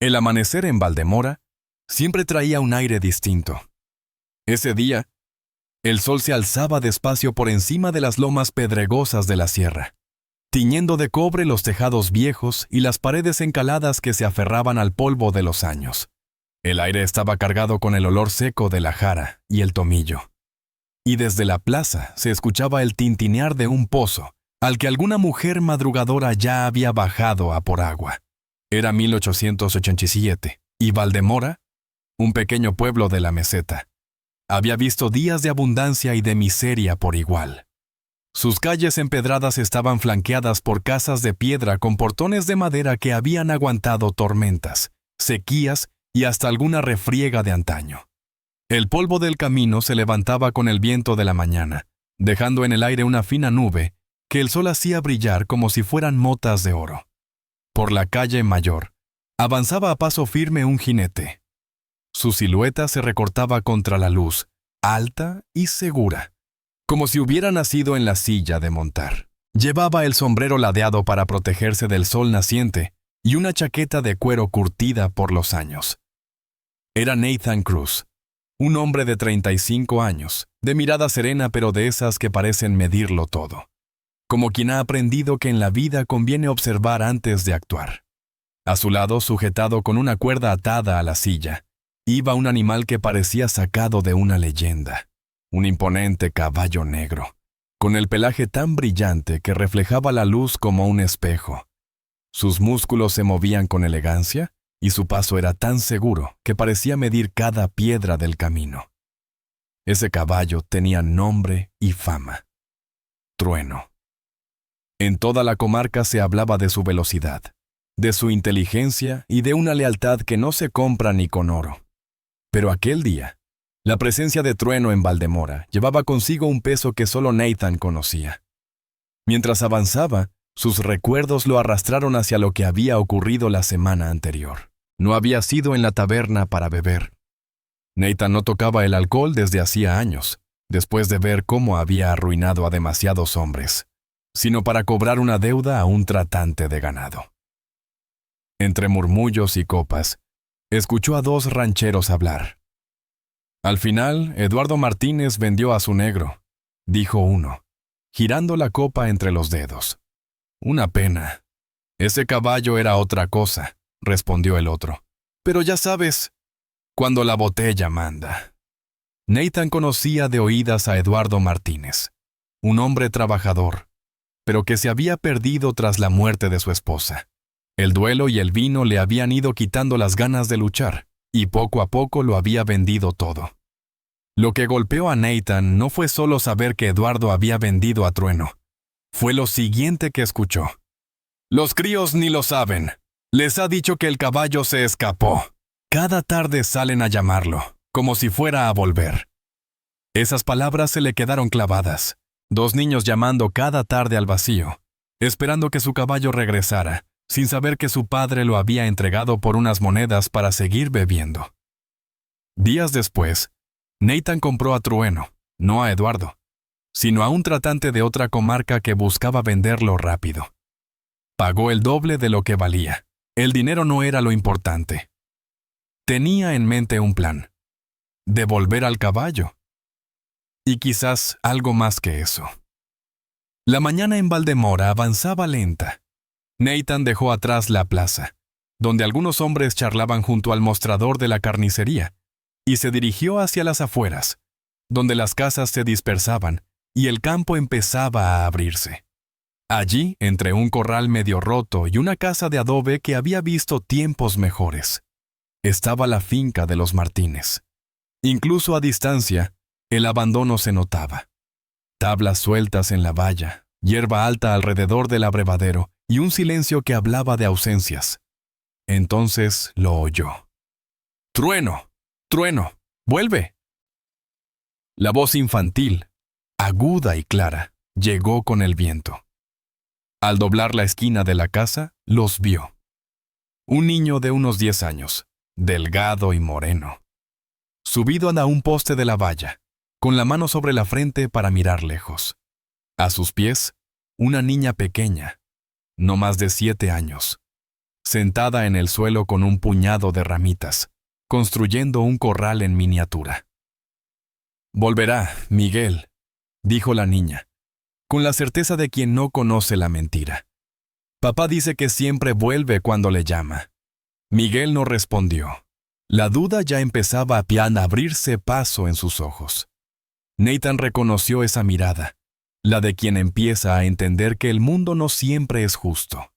El amanecer en Valdemora siempre traía un aire distinto. Ese día, el sol se alzaba despacio por encima de las lomas pedregosas de la sierra, tiñendo de cobre los tejados viejos y las paredes encaladas que se aferraban al polvo de los años. El aire estaba cargado con el olor seco de la jara y el tomillo. Y desde la plaza se escuchaba el tintinear de un pozo, al que alguna mujer madrugadora ya había bajado a por agua. Era 1887, y Valdemora, un pequeño pueblo de la meseta, había visto días de abundancia y de miseria por igual. Sus calles empedradas estaban flanqueadas por casas de piedra con portones de madera que habían aguantado tormentas, sequías y hasta alguna refriega de antaño. El polvo del camino se levantaba con el viento de la mañana, dejando en el aire una fina nube que el sol hacía brillar como si fueran motas de oro. Por la calle mayor, avanzaba a paso firme un jinete. Su silueta se recortaba contra la luz, alta y segura, como si hubiera nacido en la silla de montar. Llevaba el sombrero ladeado para protegerse del sol naciente y una chaqueta de cuero curtida por los años. Era Nathan Cruz, un hombre de 35 años, de mirada serena pero de esas que parecen medirlo todo, como quien ha aprendido que en la vida conviene observar antes de actuar. A su lado, sujetado con una cuerda atada a la silla, iba un animal que parecía sacado de una leyenda, un imponente caballo negro, con el pelaje tan brillante que reflejaba la luz como un espejo. Sus músculos se movían con elegancia y su paso era tan seguro que parecía medir cada piedra del camino. Ese caballo tenía nombre y fama: Trueno. En toda la comarca se hablaba de su velocidad, de su inteligencia y de una lealtad que no se compra ni con oro. Pero aquel día, la presencia de Trueno en Valdemora llevaba consigo un peso que solo Nathan conocía. Mientras avanzaba, sus recuerdos lo arrastraron hacia lo que había ocurrido la semana anterior. No había sido en la taberna para beber. Nathan no tocaba el alcohol desde hacía años, después de ver cómo había arruinado a demasiados hombres, sino para cobrar una deuda a un tratante de ganado. Entre murmullos y copas, escuchó a dos rancheros hablar. Al final, Eduardo Martínez vendió a su negro, dijo uno, girando la copa entre los dedos. Una pena. Ese caballo era otra cosa, respondió el otro. Pero ya sabes, cuando la botella manda. Nathan conocía de oídas a Eduardo Martínez, un hombre trabajador, pero que se había perdido tras la muerte de su esposa. El duelo y el vino le habían ido quitando las ganas de luchar, y poco a poco lo había vendido todo. Lo que golpeó a Nathan no fue solo saber que Eduardo había vendido a Trueno. Fue lo siguiente que escuchó. Los críos ni lo saben. Les ha dicho que el caballo se escapó. Cada tarde salen a llamarlo, como si fuera a volver. Esas palabras se le quedaron clavadas. Dos niños llamando cada tarde al vacío, esperando que su caballo regresara, sin saber que su padre lo había entregado por unas monedas para seguir bebiendo. Días después, Nathan compró a Trueno, no a Eduardo, sino a un tratante de otra comarca que buscaba venderlo rápido. Pagó el doble de lo que valía. El dinero no era lo importante. Tenía en mente un plan: devolver al caballo. Y quizás algo más que eso. La mañana en Valdemora avanzaba lenta. Nathan dejó atrás la plaza, donde algunos hombres charlaban junto al mostrador de la carnicería, y se dirigió hacia las afueras, donde las casas se dispersaban y el campo empezaba a abrirse. Allí, entre un corral medio roto y una casa de adobe que había visto tiempos mejores, estaba la finca de los Martínez. Incluso a distancia, el abandono se notaba. Tablas sueltas en la valla, hierba alta alrededor del abrevadero y un silencio que hablaba de ausencias. Entonces lo oyó. «¡Trueno! ¡Trueno! ¡Vuelve!». La voz infantil, aguda y clara, llegó con el viento. Al doblar la esquina de la casa, los vio. Un niño de unos 10 años, delgado y moreno, subido a un poste de la valla, con la mano sobre la frente para mirar lejos. A sus pies, una niña pequeña, no más de 7 años, sentada en el suelo con un puñado de ramitas, construyendo un corral en miniatura. «Volverá, Miguel», dijo la niña, con la certeza de quien no conoce la mentira. «Papá dice que siempre vuelve cuando le llama». Miguel no respondió. La duda ya empezaba a abrirse paso en sus ojos. Nathan reconoció esa mirada, la de quien empieza a entender que el mundo no siempre es justo.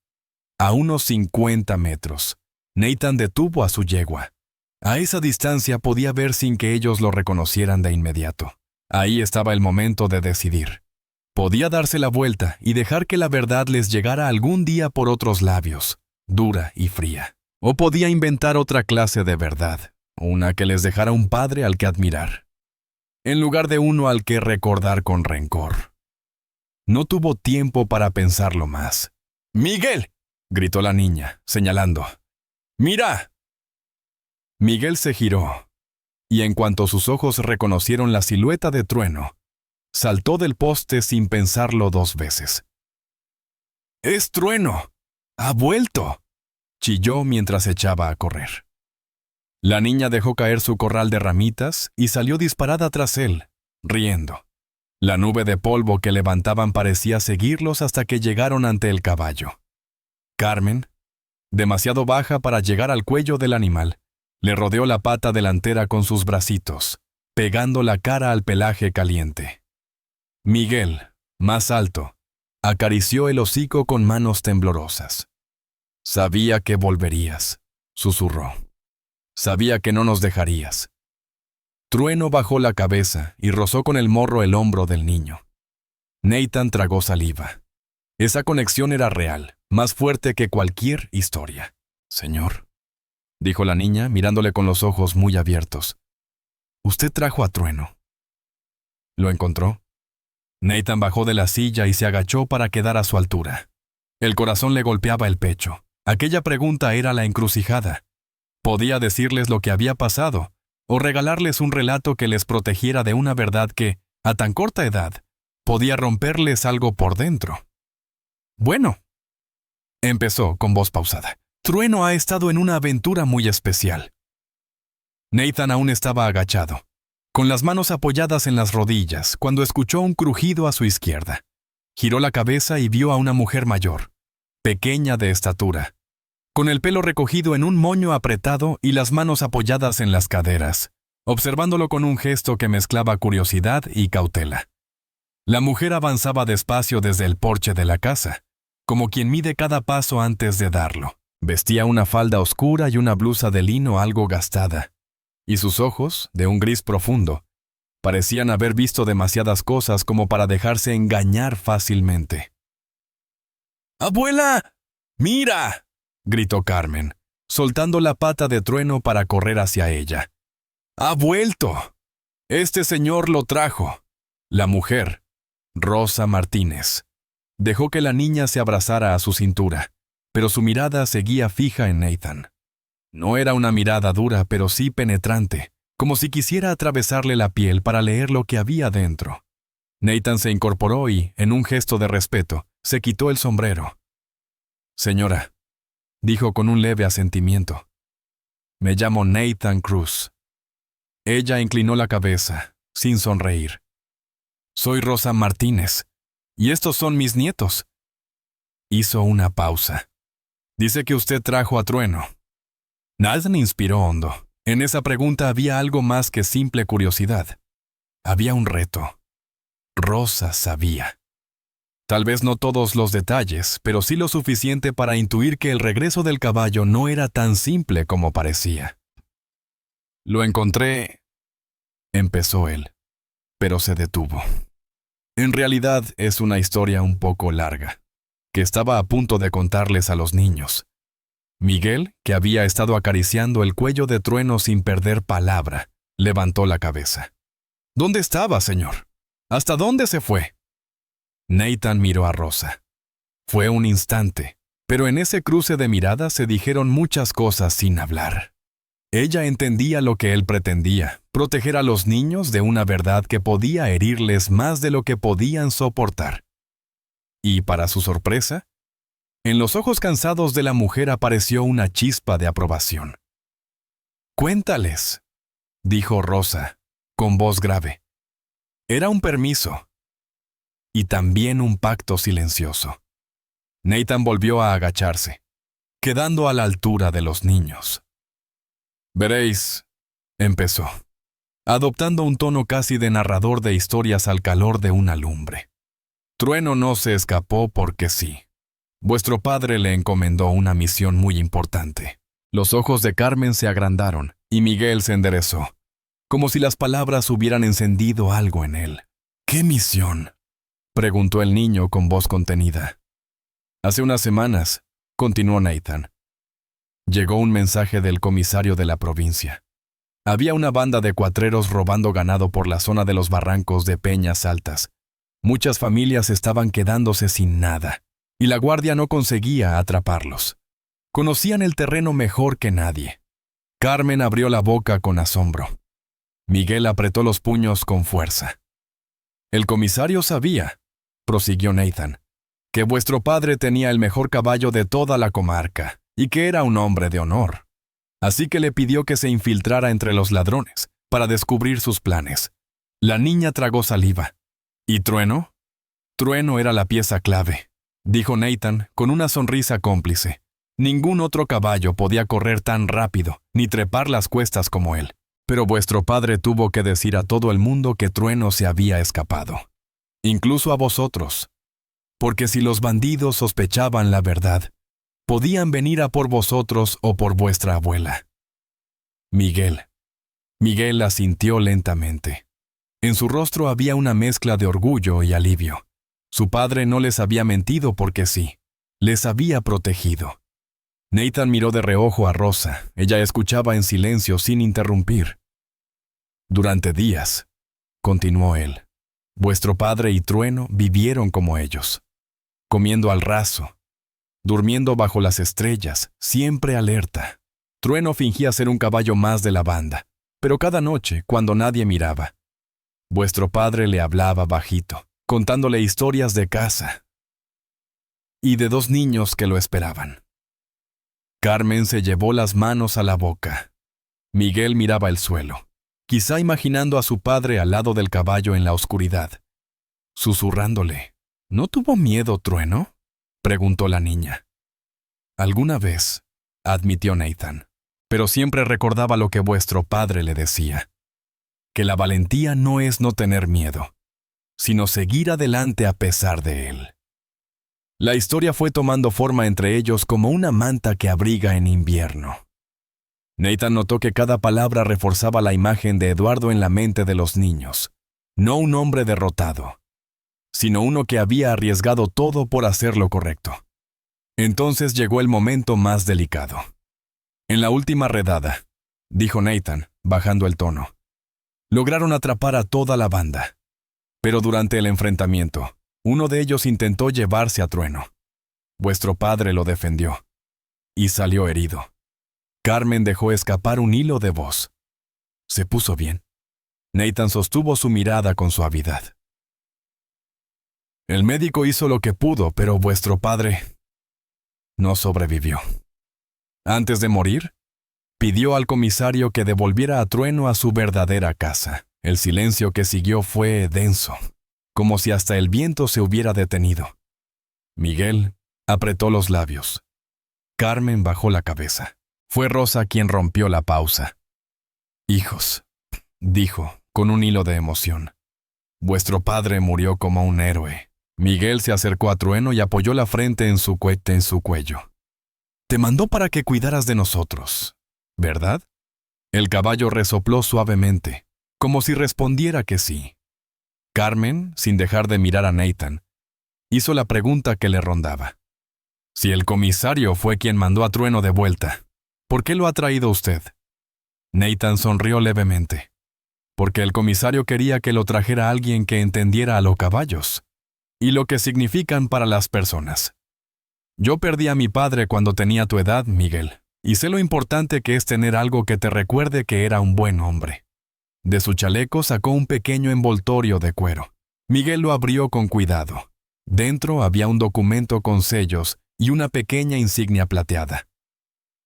A unos 50 metros, Nathan detuvo a su yegua. A esa distancia podía ver sin que ellos lo reconocieran de inmediato. Ahí estaba el momento de decidir. Podía darse la vuelta y dejar que la verdad les llegara algún día por otros labios, dura y fría. O podía inventar otra clase de verdad, una que les dejara un padre al que admirar, en lugar de uno al que recordar con rencor. No tuvo tiempo para pensarlo más. «¡Miguel!», gritó la niña, señalando. «¡Mira!». Miguel se giró, y en cuanto sus ojos reconocieron la silueta de Trueno, saltó del poste sin pensarlo 2 veces. «¡Es Trueno! ¡Ha vuelto!», chilló mientras echaba a correr. La niña dejó caer su corral de ramitas y salió disparada tras él, riendo. La nube de polvo que levantaban parecía seguirlos hasta que llegaron ante el caballo. Carmen, demasiado baja para llegar al cuello del animal, le rodeó la pata delantera con sus bracitos, pegando la cara al pelaje caliente. Miguel, más alto, acarició el hocico con manos temblorosas. «Sabía que volverías», susurró. «Sabía que no nos dejarías». Trueno bajó la cabeza y rozó con el morro el hombro del niño. Nathan tragó saliva. Esa conexión era real, más fuerte que cualquier historia. «Señor», dijo la niña, mirándole con los ojos muy abiertos. «Usted trajo a Trueno». «¿Lo encontró?». Nathan bajó de la silla y se agachó para quedar a su altura. El corazón le golpeaba el pecho. Aquella pregunta era la encrucijada. Podía decirles lo que había pasado, o regalarles un relato que les protegiera de una verdad que, a tan corta edad, podía romperles algo por dentro. «Bueno», empezó con voz pausada, «Trueno ha estado en una aventura muy especial». Nathan aún estaba agachado, con las manos apoyadas en las rodillas, cuando escuchó un crujido a su izquierda. Giró la cabeza y vio a una mujer mayor, pequeña de estatura, con el pelo recogido en un moño apretado y las manos apoyadas en las caderas, observándolo con un gesto que mezclaba curiosidad y cautela. La mujer avanzaba despacio desde el porche de la casa, como quien mide cada paso antes de darlo. Vestía una falda oscura y una blusa de lino algo gastada, y sus ojos, de un gris profundo, parecían haber visto demasiadas cosas como para dejarse engañar fácilmente. «¡Abuela! ¡Mira!», gritó Carmen, soltando la pata de Trueno para correr hacia ella. «¡Ha vuelto! Este señor lo trajo». La mujer, Rosa Martínez, dejó que la niña se abrazara a su cintura, pero su mirada seguía fija en Nathan. No era una mirada dura, pero sí penetrante, como si quisiera atravesarle la piel para leer lo que había dentro. Nathan se incorporó y, en un gesto de respeto, se quitó el sombrero. «Señora», dijo con un leve asentimiento, «me llamo Nathan Cruz». Ella inclinó la cabeza, sin sonreír. «Soy Rosa Martínez, y estos son mis nietos». Hizo una pausa. «Dice que usted trajo a Trueno». Nathan inspiró hondo. En esa pregunta había algo más que simple curiosidad. Había un reto. Rosa sabía. Tal vez no todos los detalles, pero sí lo suficiente para intuir que el regreso del caballo no era tan simple como parecía. «Lo encontré», empezó él, pero se detuvo. En realidad es una historia un poco larga, que estaba a punto de contarles a los niños. Miguel, que había estado acariciando el cuello de Trueno sin perder palabra, levantó la cabeza. «¿Dónde estaba, señor? ¿Hasta dónde se fue?». Nathan miró a Rosa. Fue un instante, pero en ese cruce de miradas se dijeron muchas cosas sin hablar. Ella entendía lo que él pretendía, proteger a los niños de una verdad que podía herirles más de lo que podían soportar. Y, para su sorpresa, En los ojos cansados de la mujer apareció una chispa de aprobación. «Cuéntales», dijo Rosa, con voz grave. Era un permiso. Y también un pacto silencioso. Nathan volvió a agacharse, quedando a la altura de los niños. «Veréis», empezó, adoptando un tono casi de narrador de historias al calor de una lumbre. «Trueno no se escapó porque sí. Vuestro padre le encomendó una misión muy importante». Los ojos de Carmen se agrandaron y Miguel se enderezó, como si las palabras hubieran encendido algo en él. «¿Qué misión?», preguntó el niño con voz contenida. «Hace unas semanas», continuó Nathan, «llegó un mensaje del comisario de la provincia. Había una banda de cuatreros robando ganado por la zona de los barrancos de Peñas Altas. Muchas familias estaban quedándose sin nada, y la guardia no conseguía atraparlos. Conocían el terreno mejor que nadie». Carmen abrió la boca con asombro. Miguel apretó los puños con fuerza. «El comisario sabía», prosiguió Nathan, «que vuestro padre tenía el mejor caballo de toda la comarca y que era un hombre de honor. Así que le pidió que se infiltrara entre los ladrones para descubrir sus planes». La niña tragó saliva. «¿Y Trueno?». «Trueno era la pieza clave», dijo Nathan con una sonrisa cómplice. «Ningún otro caballo podía correr tan rápido ni trepar las cuestas como él. Pero vuestro padre tuvo que decir a todo el mundo que Trueno se había escapado. Incluso a vosotros. Porque si los bandidos sospechaban la verdad, podían venir a por vosotros o por vuestra abuela». Miguel asintió lentamente. En su rostro había una mezcla de orgullo y alivio. Su padre no les había mentido porque sí, les había protegido. Nathan miró de reojo a Rosa. Ella escuchaba en silencio sin interrumpir. «Durante días», continuó él, «vuestro padre y Trueno vivieron como ellos, comiendo al raso, durmiendo bajo las estrellas, siempre alerta. Trueno fingía ser un caballo más de la banda, pero cada noche, cuando nadie miraba, vuestro padre le hablaba bajito, contándole historias de caza y de 2 niños que lo esperaban». Carmen se llevó las manos a la boca. Miguel miraba el suelo, quizá imaginando a su padre al lado del caballo en la oscuridad, susurrándole. «¿No tuvo miedo, Trueno?», preguntó la niña. «Alguna vez», admitió Nathan, «pero siempre recordaba lo que vuestro padre le decía, que la valentía no es no tener miedo, sino seguir adelante a pesar de él». La historia fue tomando forma entre ellos como una manta que abriga en invierno. Nathan notó que cada palabra reforzaba la imagen de Eduardo en la mente de los niños. No un hombre derrotado, sino uno que había arriesgado todo por hacer lo correcto. Entonces llegó el momento más delicado. «En la última redada», dijo Nathan, bajando el tono, «lograron atrapar a toda la banda. Pero durante el enfrentamiento, uno de ellos intentó llevarse a Trueno. Vuestro padre lo defendió y salió herido». Carmen dejó escapar un hilo de voz. «¿Se puso bien?». Nathan sostuvo su mirada con suavidad. «El médico hizo lo que pudo, pero vuestro padre no sobrevivió. Antes de morir, pidió al comisario que devolviera a Trueno a su verdadera casa. El silencio que siguió fue denso, como si hasta el viento se hubiera detenido. Miguel apretó los labios. Carmen bajó la cabeza. Fue Rosa quien rompió la pausa. «Hijos», dijo, con un hilo de emoción, «vuestro padre murió como un héroe». Miguel se acercó a Trueno y apoyó la frente en su cuello. «Te mandó para que cuidaras de nosotros, ¿verdad?». El caballo resopló suavemente, como si respondiera que sí. Carmen, sin dejar de mirar a Nathan, hizo la pregunta que le rondaba. «Si el comisario fue quien mandó a Trueno de vuelta, ¿por qué lo ha traído usted?». Nathan sonrió levemente. «Porque el comisario quería que lo trajera alguien que entendiera a los caballos y lo que significan para las personas. Yo perdí a mi padre cuando tenía tu edad, Miguel, y sé lo importante que es tener algo que te recuerde que era un buen hombre». De su chaleco sacó un pequeño envoltorio de cuero. Miguel lo abrió con cuidado. Dentro había un documento con sellos y una pequeña insignia plateada.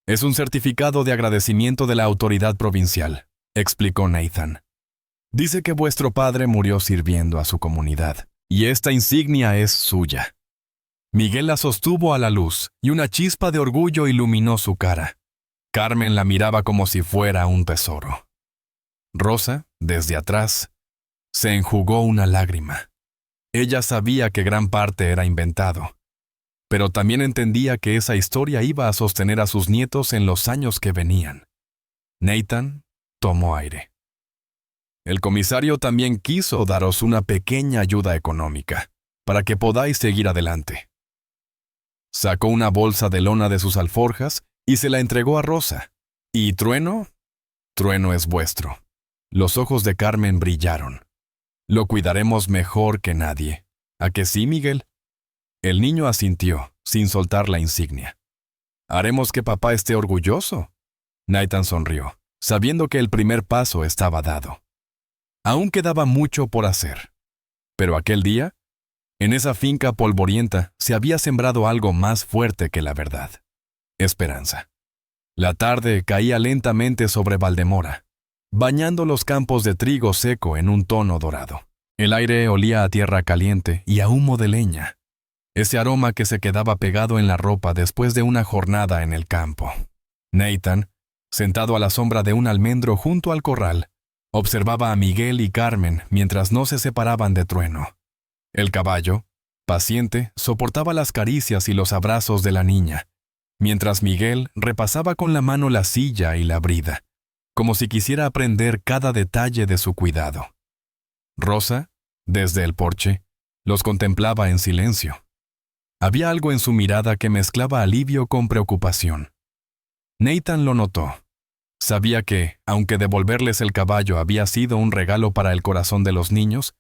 Es un certificado de agradecimiento de la autoridad provincial, explicó Nathan. Dice que vuestro padre murió sirviendo a su comunidad, y esta insignia es suya. Miguel la sostuvo a la luz, y una chispa de orgullo iluminó su cara. Carmen la miraba como si fuera un tesoro. Rosa, desde atrás, se enjugó una lágrima. Ella sabía que gran parte era inventado, pero también entendía que esa historia iba a sostener a sus nietos en los años que venían. Nathan tomó aire. El comisario también quiso daros una pequeña ayuda económica, para que podáis seguir adelante. Sacó una bolsa de lona de sus alforjas y se la entregó a Rosa. ¿Y Trueno? Trueno es vuestro. Los ojos de Carmen brillaron. Lo cuidaremos mejor que nadie. ¿A que sí, Miguel? El niño asintió, sin soltar la insignia. Haremos que papá esté orgulloso. Nathan sonrió, sabiendo que el primer paso estaba dado. Aún quedaba mucho por hacer. Pero aquel día, en esa finca polvorienta, se había sembrado algo más fuerte que la verdad. Esperanza. La tarde caía lentamente sobre Valdemora, bañando los campos de trigo seco en un tono dorado. El aire olía a tierra caliente y a humo de leña, ese aroma que se quedaba pegado en la ropa después de una jornada en el campo. Nathan, sentado a la sombra de un almendro junto al corral, observaba a Miguel y Carmen mientras no se separaban de Trueno. El caballo, paciente, soportaba las caricias y los abrazos de la niña, mientras Miguel repasaba con la mano la silla y la brida, como si quisiera aprender cada detalle de su cuidado. Rosa, desde el porche, los contemplaba en silencio. Había algo en su mirada que mezclaba alivio con preocupación. Nathan lo notó. Sabía que, aunque devolverles el caballo había sido un regalo para el corazón de los niños,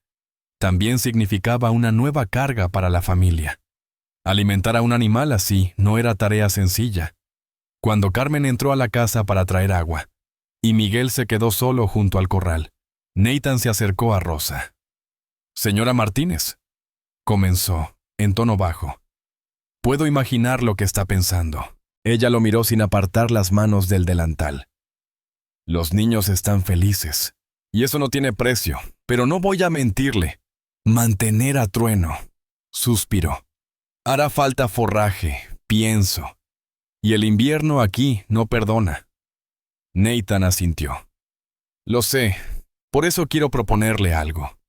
también significaba una nueva carga para la familia. Alimentar a un animal así no era tarea sencilla. Cuando Carmen entró a la casa para traer agua, y Miguel se quedó solo junto al corral, Nathan se acercó a Rosa. «Señora Martínez», comenzó, en tono bajo. «Puedo imaginar lo que está pensando». Ella lo miró sin apartar las manos del delantal. «Los niños están felices, y eso no tiene precio, pero no voy a mentirle. Mantener a Trueno», suspiró. «Hará falta forraje, pienso, y el invierno aquí no perdona». Nathan asintió. «Lo sé, por eso quiero proponerle algo».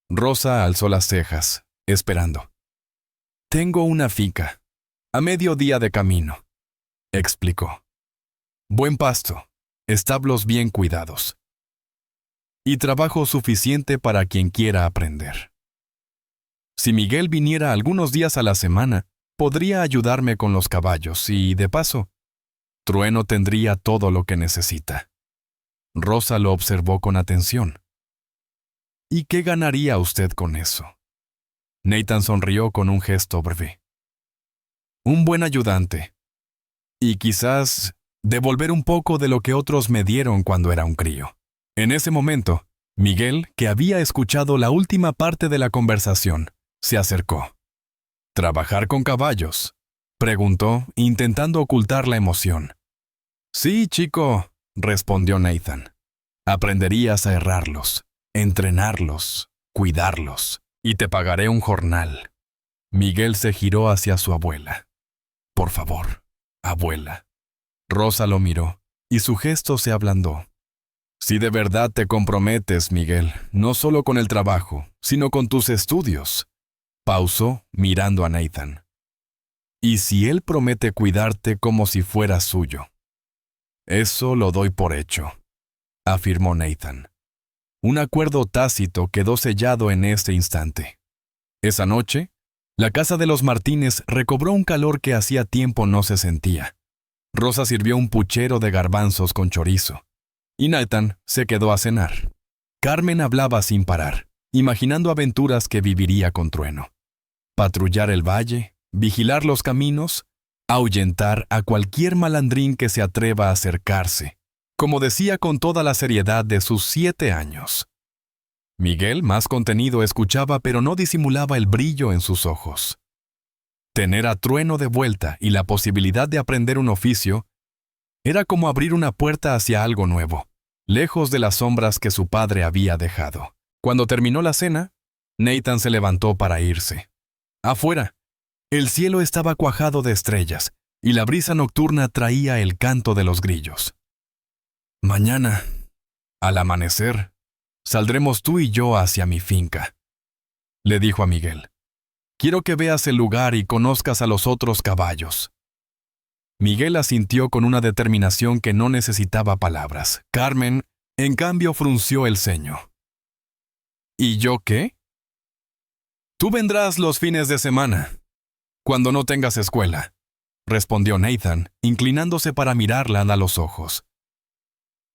Rosa alzó las cejas, esperando. «Tengo una finca, a mediodía de camino», explicó. «Buen pasto, establos bien cuidados. Y trabajo suficiente para quien quiera aprender. Si Miguel viniera algunos días a la semana, podría ayudarme con los caballos y, de paso, Trueno tendría todo lo que necesita». Rosa lo observó con atención. «¿Y qué ganaría usted con eso?». Nathan sonrió con un gesto breve. «Un buen ayudante. Y quizás devolver un poco de lo que otros me dieron cuando era un crío». En ese momento, Miguel, que había escuchado la última parte de la conversación, se acercó. «¿Trabajar con caballos?», preguntó, intentando ocultar la emoción. «Sí, chico», respondió Nathan. «Aprenderías a herrarlos, entrenarlos, cuidarlos, y te pagaré un jornal». Miguel se giró hacia su abuela. «Por favor, abuela». Rosa lo miró, y su gesto se ablandó. «Si de verdad te comprometes, Miguel, no solo con el trabajo, sino con tus estudios», pausó mirando a Nathan. «Y si él promete cuidarte como si fuera suyo». «Eso lo doy por hecho», afirmó Nathan. Un acuerdo tácito quedó sellado en este instante. Esa noche, la casa de los Martínez recobró un calor que hacía tiempo no se sentía. Rosa sirvió un puchero de garbanzos con chorizo, y Nathan se quedó a cenar. Carmen hablaba sin parar, imaginando aventuras que viviría con Trueno. Patrullar el valle, vigilar los caminos, ahuyentar a cualquier malandrín que se atreva a acercarse, como decía con toda la seriedad de sus 7 años. Miguel, más contenido, escuchaba, pero no disimulaba el brillo en sus ojos. Tener a Trueno de vuelta y la posibilidad de aprender un oficio era como abrir una puerta hacia algo nuevo, lejos de las sombras que su padre había dejado. Cuando terminó la cena, Nathan se levantó para irse. Afuera, el cielo estaba cuajado de estrellas y la brisa nocturna traía el canto de los grillos. Mañana, al amanecer, saldremos tú y yo hacia mi finca, le dijo a Miguel. Quiero que veas el lugar y conozcas a los otros caballos. Miguel asintió con una determinación que no necesitaba palabras. Carmen, en cambio, frunció el ceño. ¿Y yo qué? Tú vendrás los fines de semana, cuando no tengas escuela, respondió Nathan, inclinándose para mirarla a los ojos.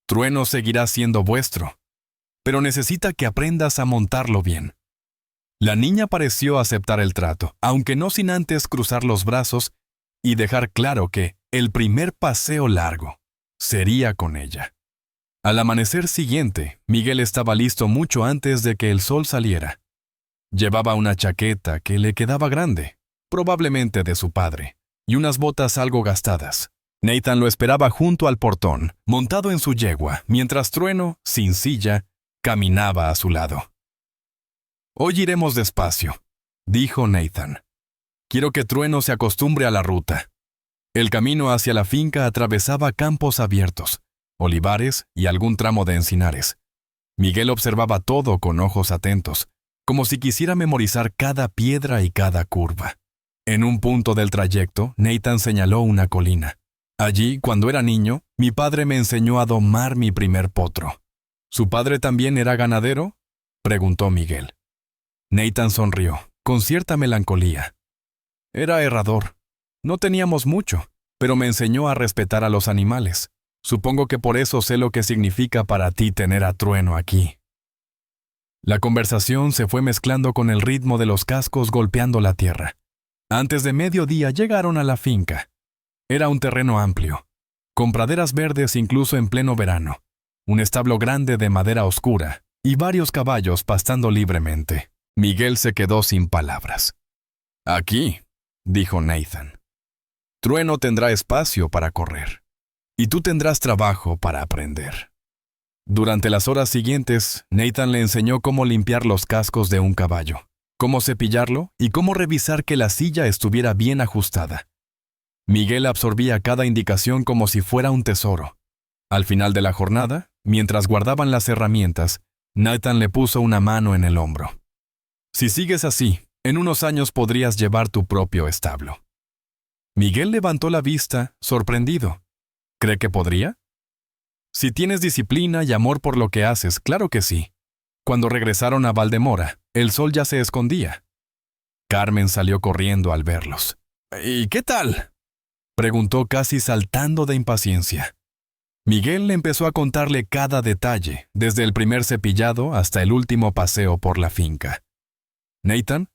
Trueno seguirá siendo vuestro, pero necesita que aprendas a montarlo bien. La niña pareció aceptar el trato, aunque no sin antes cruzar los brazos y dejar claro que el primer paseo largo sería con ella. Al amanecer siguiente, Miguel estaba listo mucho antes de que el sol saliera. Llevaba una chaqueta que le quedaba grande, probablemente de su padre, y unas botas algo gastadas. Nathan lo esperaba junto al portón, montado en su yegua, mientras Trueno, sin silla, caminaba a su lado. «Hoy iremos despacio», dijo Nathan. «Quiero que Trueno se acostumbre a la ruta». El camino hacia la finca atravesaba campos abiertos, olivares y algún tramo de encinares. Miguel observaba todo con ojos atentos, como si quisiera memorizar cada piedra y cada curva. En un punto del trayecto, Nathan señaló una colina. Allí, cuando era niño, mi padre me enseñó a domar mi primer potro. ¿Su padre también era ganadero?, preguntó Miguel. Nathan sonrió, con cierta melancolía. Era herrador. No teníamos mucho, pero me enseñó a respetar a los animales. Supongo que por eso sé lo que significa para ti tener a Trueno aquí. La conversación se fue mezclando con el ritmo de los cascos golpeando la tierra. Antes de mediodía llegaron a la finca. Era un terreno amplio, con praderas verdes incluso en pleno verano, un establo grande de madera oscura y varios caballos pastando libremente. Miguel se quedó sin palabras. «Aquí», dijo Nathan. «Trueno tendrá espacio para correr, y tú tendrás trabajo para aprender». Durante las horas siguientes, Nathan le enseñó cómo limpiar los cascos de un caballo, cómo cepillarlo y cómo revisar que la silla estuviera bien ajustada. Miguel absorbía cada indicación como si fuera un tesoro. Al final de la jornada, mientras guardaban las herramientas, Nathan le puso una mano en el hombro. «Si sigues así, en unos años podrías llevar tu propio establo». Miguel levantó la vista, sorprendido. ¿Cree que podría? «Si tienes disciplina y amor por lo que haces, claro que sí». Cuando regresaron a Valdemora, el sol ya se escondía. Carmen salió corriendo al verlos. «¿Y qué tal?», preguntó casi saltando de impaciencia. Miguel le empezó a contarle cada detalle, desde el primer cepillado hasta el último paseo por la finca. Nathan,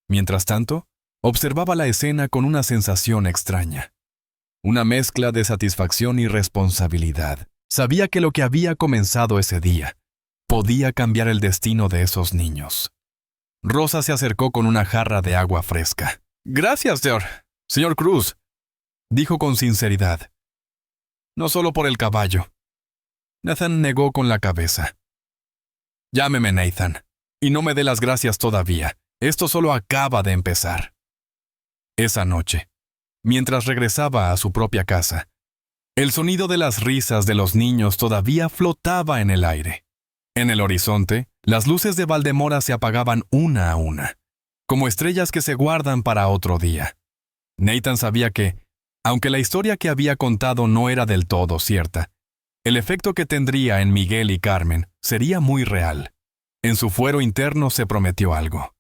mientras tanto, observaba la escena con una sensación extraña. Una mezcla de satisfacción y responsabilidad. Sabía que lo que había comenzado ese día podía cambiar el destino de esos niños. Rosa se acercó con una jarra de agua fresca. «Gracias, señor Cruz», dijo con sinceridad. «No solo por el caballo». Nathan negó con la cabeza. «Llámeme Nathan, y no me dé las gracias todavía. Esto solo acaba de empezar». Esa noche, mientras regresaba a su propia casa, el sonido de las risas de los niños todavía flotaba en el aire. En el horizonte, las luces de Valdemora se apagaban una a una, como estrellas que se guardan para otro día. Nathan sabía que, aunque la historia que había contado no era del todo cierta, el efecto que tendría en Miguel y Carmen sería muy real. En su fuero interno se prometió algo.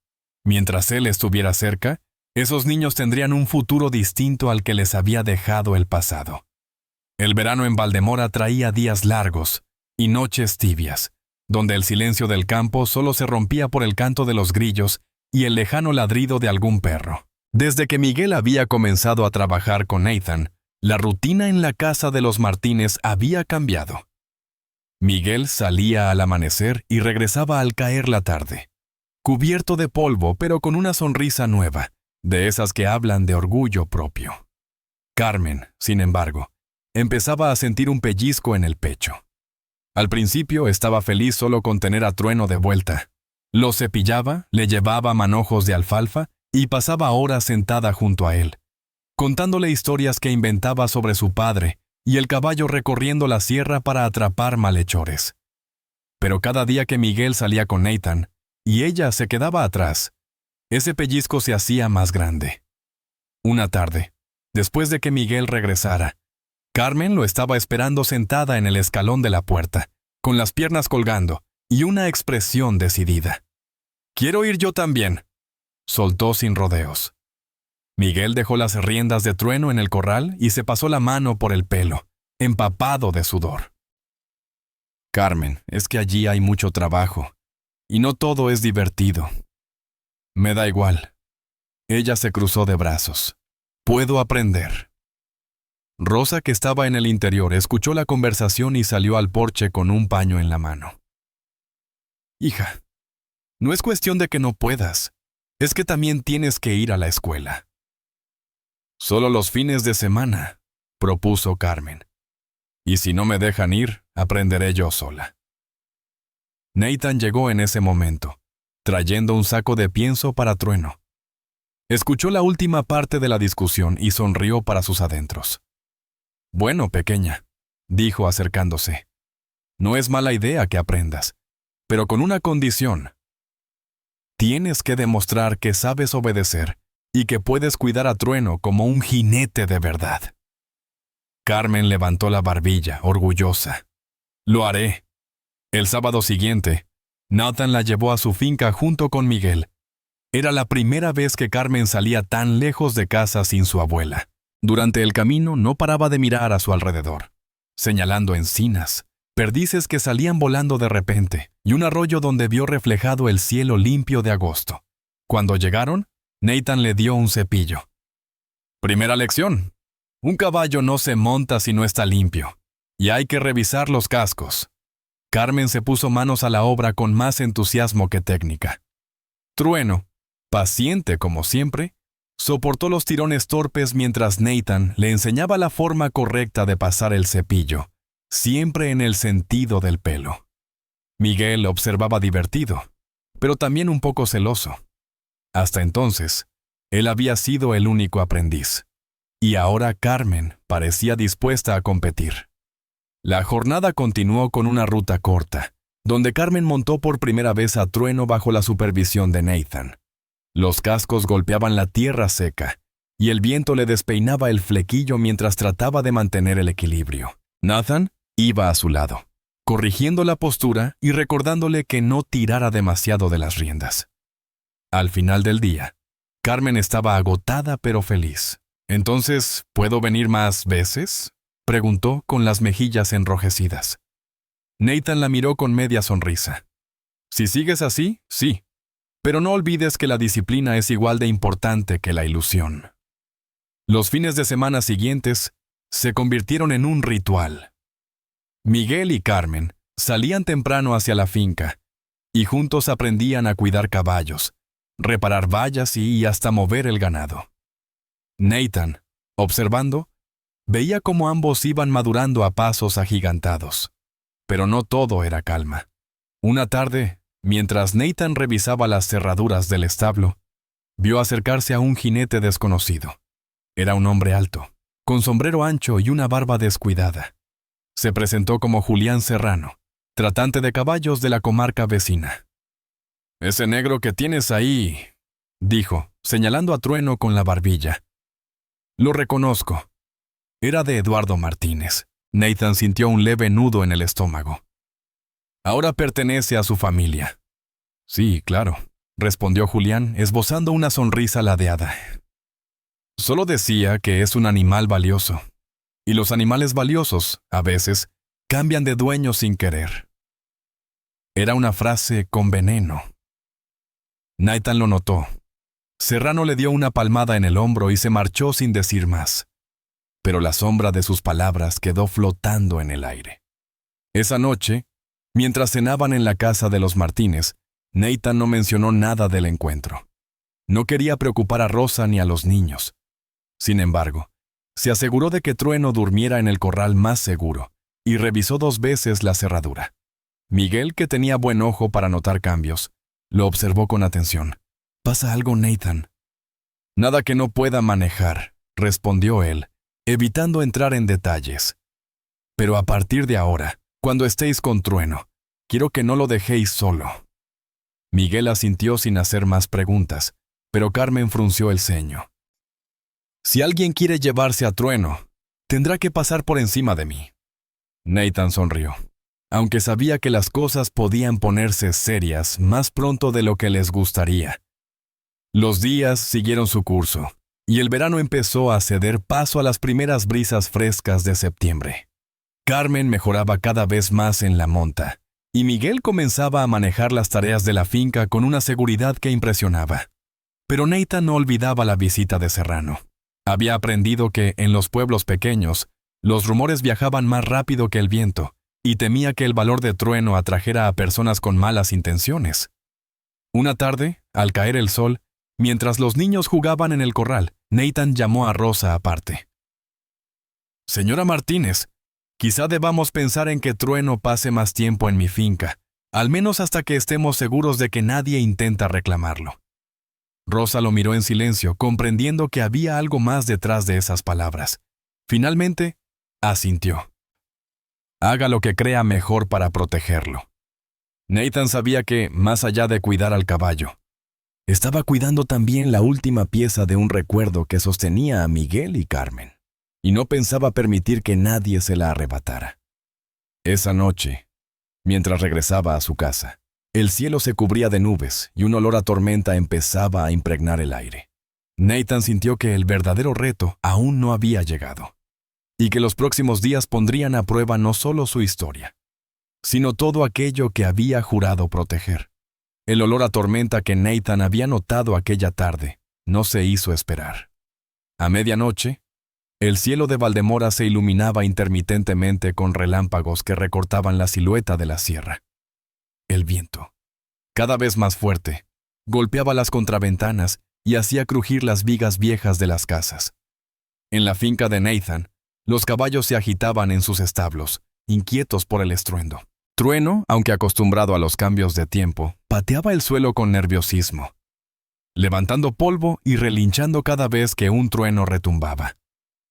Mientras él estuviera cerca, esos niños tendrían un futuro distinto al que les había dejado el pasado. El verano en Valdemora traía días largos y noches tibias, donde el silencio del campo solo se rompía por el canto de los grillos y el lejano ladrido de algún perro. Desde que Miguel había comenzado a trabajar con Nathan, la rutina en la casa de los Martínez había cambiado. Miguel salía al amanecer y regresaba al caer la tarde, cubierto de polvo pero con una sonrisa nueva, de esas que hablan de orgullo propio. Carmen, sin embargo, empezaba a sentir un pellizco en el pecho. Al principio estaba feliz solo con tener a Trueno de vuelta. Lo cepillaba, le llevaba manojos de alfalfa y pasaba horas sentada junto a él, contándole historias que inventaba sobre su padre y el caballo recorriendo la sierra para atrapar malhechores. Pero cada día que Miguel salía con Nathan y ella se quedaba atrás, ese pellizco se hacía más grande. Una tarde, después de que Miguel regresara, Carmen lo estaba esperando sentada en el escalón de la puerta, con las piernas colgando y una expresión decidida. «Quiero ir yo también», soltó sin rodeos. Miguel dejó las riendas de Trueno en el corral y se pasó la mano por el pelo, empapado de sudor. «Carmen, es que allí hay mucho trabajo, y no todo es divertido». «Me da igual». Ella se cruzó de brazos. «Puedo aprender». Rosa, que estaba en el interior, escuchó la conversación y salió al porche con un paño en la mano. «Hija, no es cuestión de que no puedas, es que también tienes que ir a la escuela». «Solo los fines de semana», propuso Carmen. «Y si no me dejan ir, aprenderé yo sola». Nathan llegó en ese momento, trayendo un saco de pienso para Trueno. Escuchó la última parte de la discusión y sonrió para sus adentros. «Bueno, pequeña», dijo acercándose, «no es mala idea que aprendas, pero con una condición. Tienes que demostrar que sabes obedecer y que puedes cuidar a Trueno como un jinete de verdad». Carmen levantó la barbilla, orgullosa. «Lo haré». El sábado siguiente, Nathan la llevó a su finca junto con Miguel. Era la primera vez que Carmen salía tan lejos de casa sin su abuela. Durante el camino no paraba de mirar a su alrededor, señalando encinas, perdices que salían volando de repente y un arroyo donde vio reflejado el cielo limpio de agosto. Cuando llegaron, Nathan le dio un cepillo. «Primera lección. Un caballo no se monta si no está limpio, y hay que revisar los cascos». Carmen se puso manos a la obra con más entusiasmo que técnica. Trueno, paciente como siempre, soportó los tirones torpes mientras Nathan le enseñaba la forma correcta de pasar el cepillo, siempre en el sentido del pelo. Miguel observaba divertido, pero también un poco celoso. Hasta entonces, él había sido el único aprendiz, y ahora Carmen parecía dispuesta a competir. La jornada continuó con una ruta corta, donde Carmen montó por primera vez a Trueno bajo la supervisión de Nathan. Los cascos golpeaban la tierra seca, y el viento le despeinaba el flequillo mientras trataba de mantener el equilibrio. Nathan iba a su lado, corrigiendo la postura y recordándole que no tirara demasiado de las riendas. Al final del día, Carmen estaba agotada pero feliz. «¿Entonces, puedo venir más veces?», preguntó con las mejillas enrojecidas. Nathan la miró con media sonrisa. «Si sigues así, sí. Pero no olvides que la disciplina es igual de importante que la ilusión». Los fines de semana siguientes se convirtieron en un ritual. Miguel y Carmen salían temprano hacia la finca, y juntos aprendían a cuidar caballos, reparar vallas y hasta mover el ganado. Nathan, observando, veía cómo ambos iban madurando a pasos agigantados. Pero no todo era calma. Una tarde, mientras Nathan revisaba las cerraduras del establo, vio acercarse a un jinete desconocido. Era un hombre alto, con sombrero ancho y una barba descuidada. Se presentó como Julián Serrano, tratante de caballos de la comarca vecina. «Ese negro que tienes ahí», dijo, señalando a Trueno con la barbilla. «Lo reconozco. Era de Eduardo Martínez». Nathan sintió un leve nudo en el estómago. «Ahora pertenece a su familia». «Sí, claro», respondió Julián, esbozando una sonrisa ladeada. «Solo decía que es un animal valioso. Y los animales valiosos, a veces, cambian de dueño sin querer». Era una frase con veneno. Nathan lo notó. Serrano le dio una palmada en el hombro y se marchó sin decir más. Pero la sombra de sus palabras quedó flotando en el aire. Esa noche, mientras cenaban en la casa de los Martínez, Nathan no mencionó nada del encuentro. No quería preocupar a Rosa ni a los niños. Sin embargo, se aseguró de que Trueno durmiera en el corral más seguro y revisó 2 veces la cerradura. Miguel, que tenía buen ojo para notar cambios, lo observó con atención. «¿Pasa algo, Nathan?» «Nada que no pueda manejar», respondió él, evitando entrar en detalles. «Pero a partir de ahora, cuando estéis con Trueno, quiero que no lo dejéis solo». Miguel asintió sin hacer más preguntas, pero Carmen frunció el ceño. «Si alguien quiere llevarse a Trueno, tendrá que pasar por encima de mí». Nathan sonrió, aunque sabía que las cosas podían ponerse serias más pronto de lo que les gustaría. Los días siguieron su curso, y el verano empezó a ceder paso a las primeras brisas frescas de septiembre. Carmen mejoraba cada vez más en la monta, y Miguel comenzaba a manejar las tareas de la finca con una seguridad que impresionaba. Pero Nathan no olvidaba la visita de Serrano. Había aprendido que, en los pueblos pequeños, los rumores viajaban más rápido que el viento, y temía que el valor de Trueno atrajera a personas con malas intenciones. Una tarde, al caer el sol, mientras los niños jugaban en el corral, Nathan llamó a Rosa aparte. «Señora Martínez, quizá debamos pensar en que Trueno pase más tiempo en mi finca, al menos hasta que estemos seguros de que nadie intenta reclamarlo». Rosa lo miró en silencio, comprendiendo que había algo más detrás de esas palabras. Finalmente, asintió. «Haga lo que crea mejor para protegerlo». Nathan sabía que, más allá de cuidar al caballo, estaba cuidando también la última pieza de un recuerdo que sostenía a Miguel y Carmen, y no pensaba permitir que nadie se la arrebatara. Esa noche, mientras regresaba a su casa, el cielo se cubría de nubes y un olor a tormenta empezaba a impregnar el aire. Nathan sintió que el verdadero reto aún no había llegado, y que los próximos días pondrían a prueba no solo su historia, sino todo aquello que había jurado proteger. El olor a tormenta que Nathan había notado aquella tarde no se hizo esperar. A medianoche, el cielo de Valdemora se iluminaba intermitentemente con relámpagos que recortaban la silueta de la sierra. El viento, cada vez más fuerte, golpeaba las contraventanas y hacía crujir las vigas viejas de las casas. En la finca de Nathan, los caballos se agitaban en sus establos, inquietos por el estruendo. Trueno, aunque acostumbrado a los cambios de tiempo, pateaba el suelo con nerviosismo, levantando polvo y relinchando cada vez que un trueno retumbaba.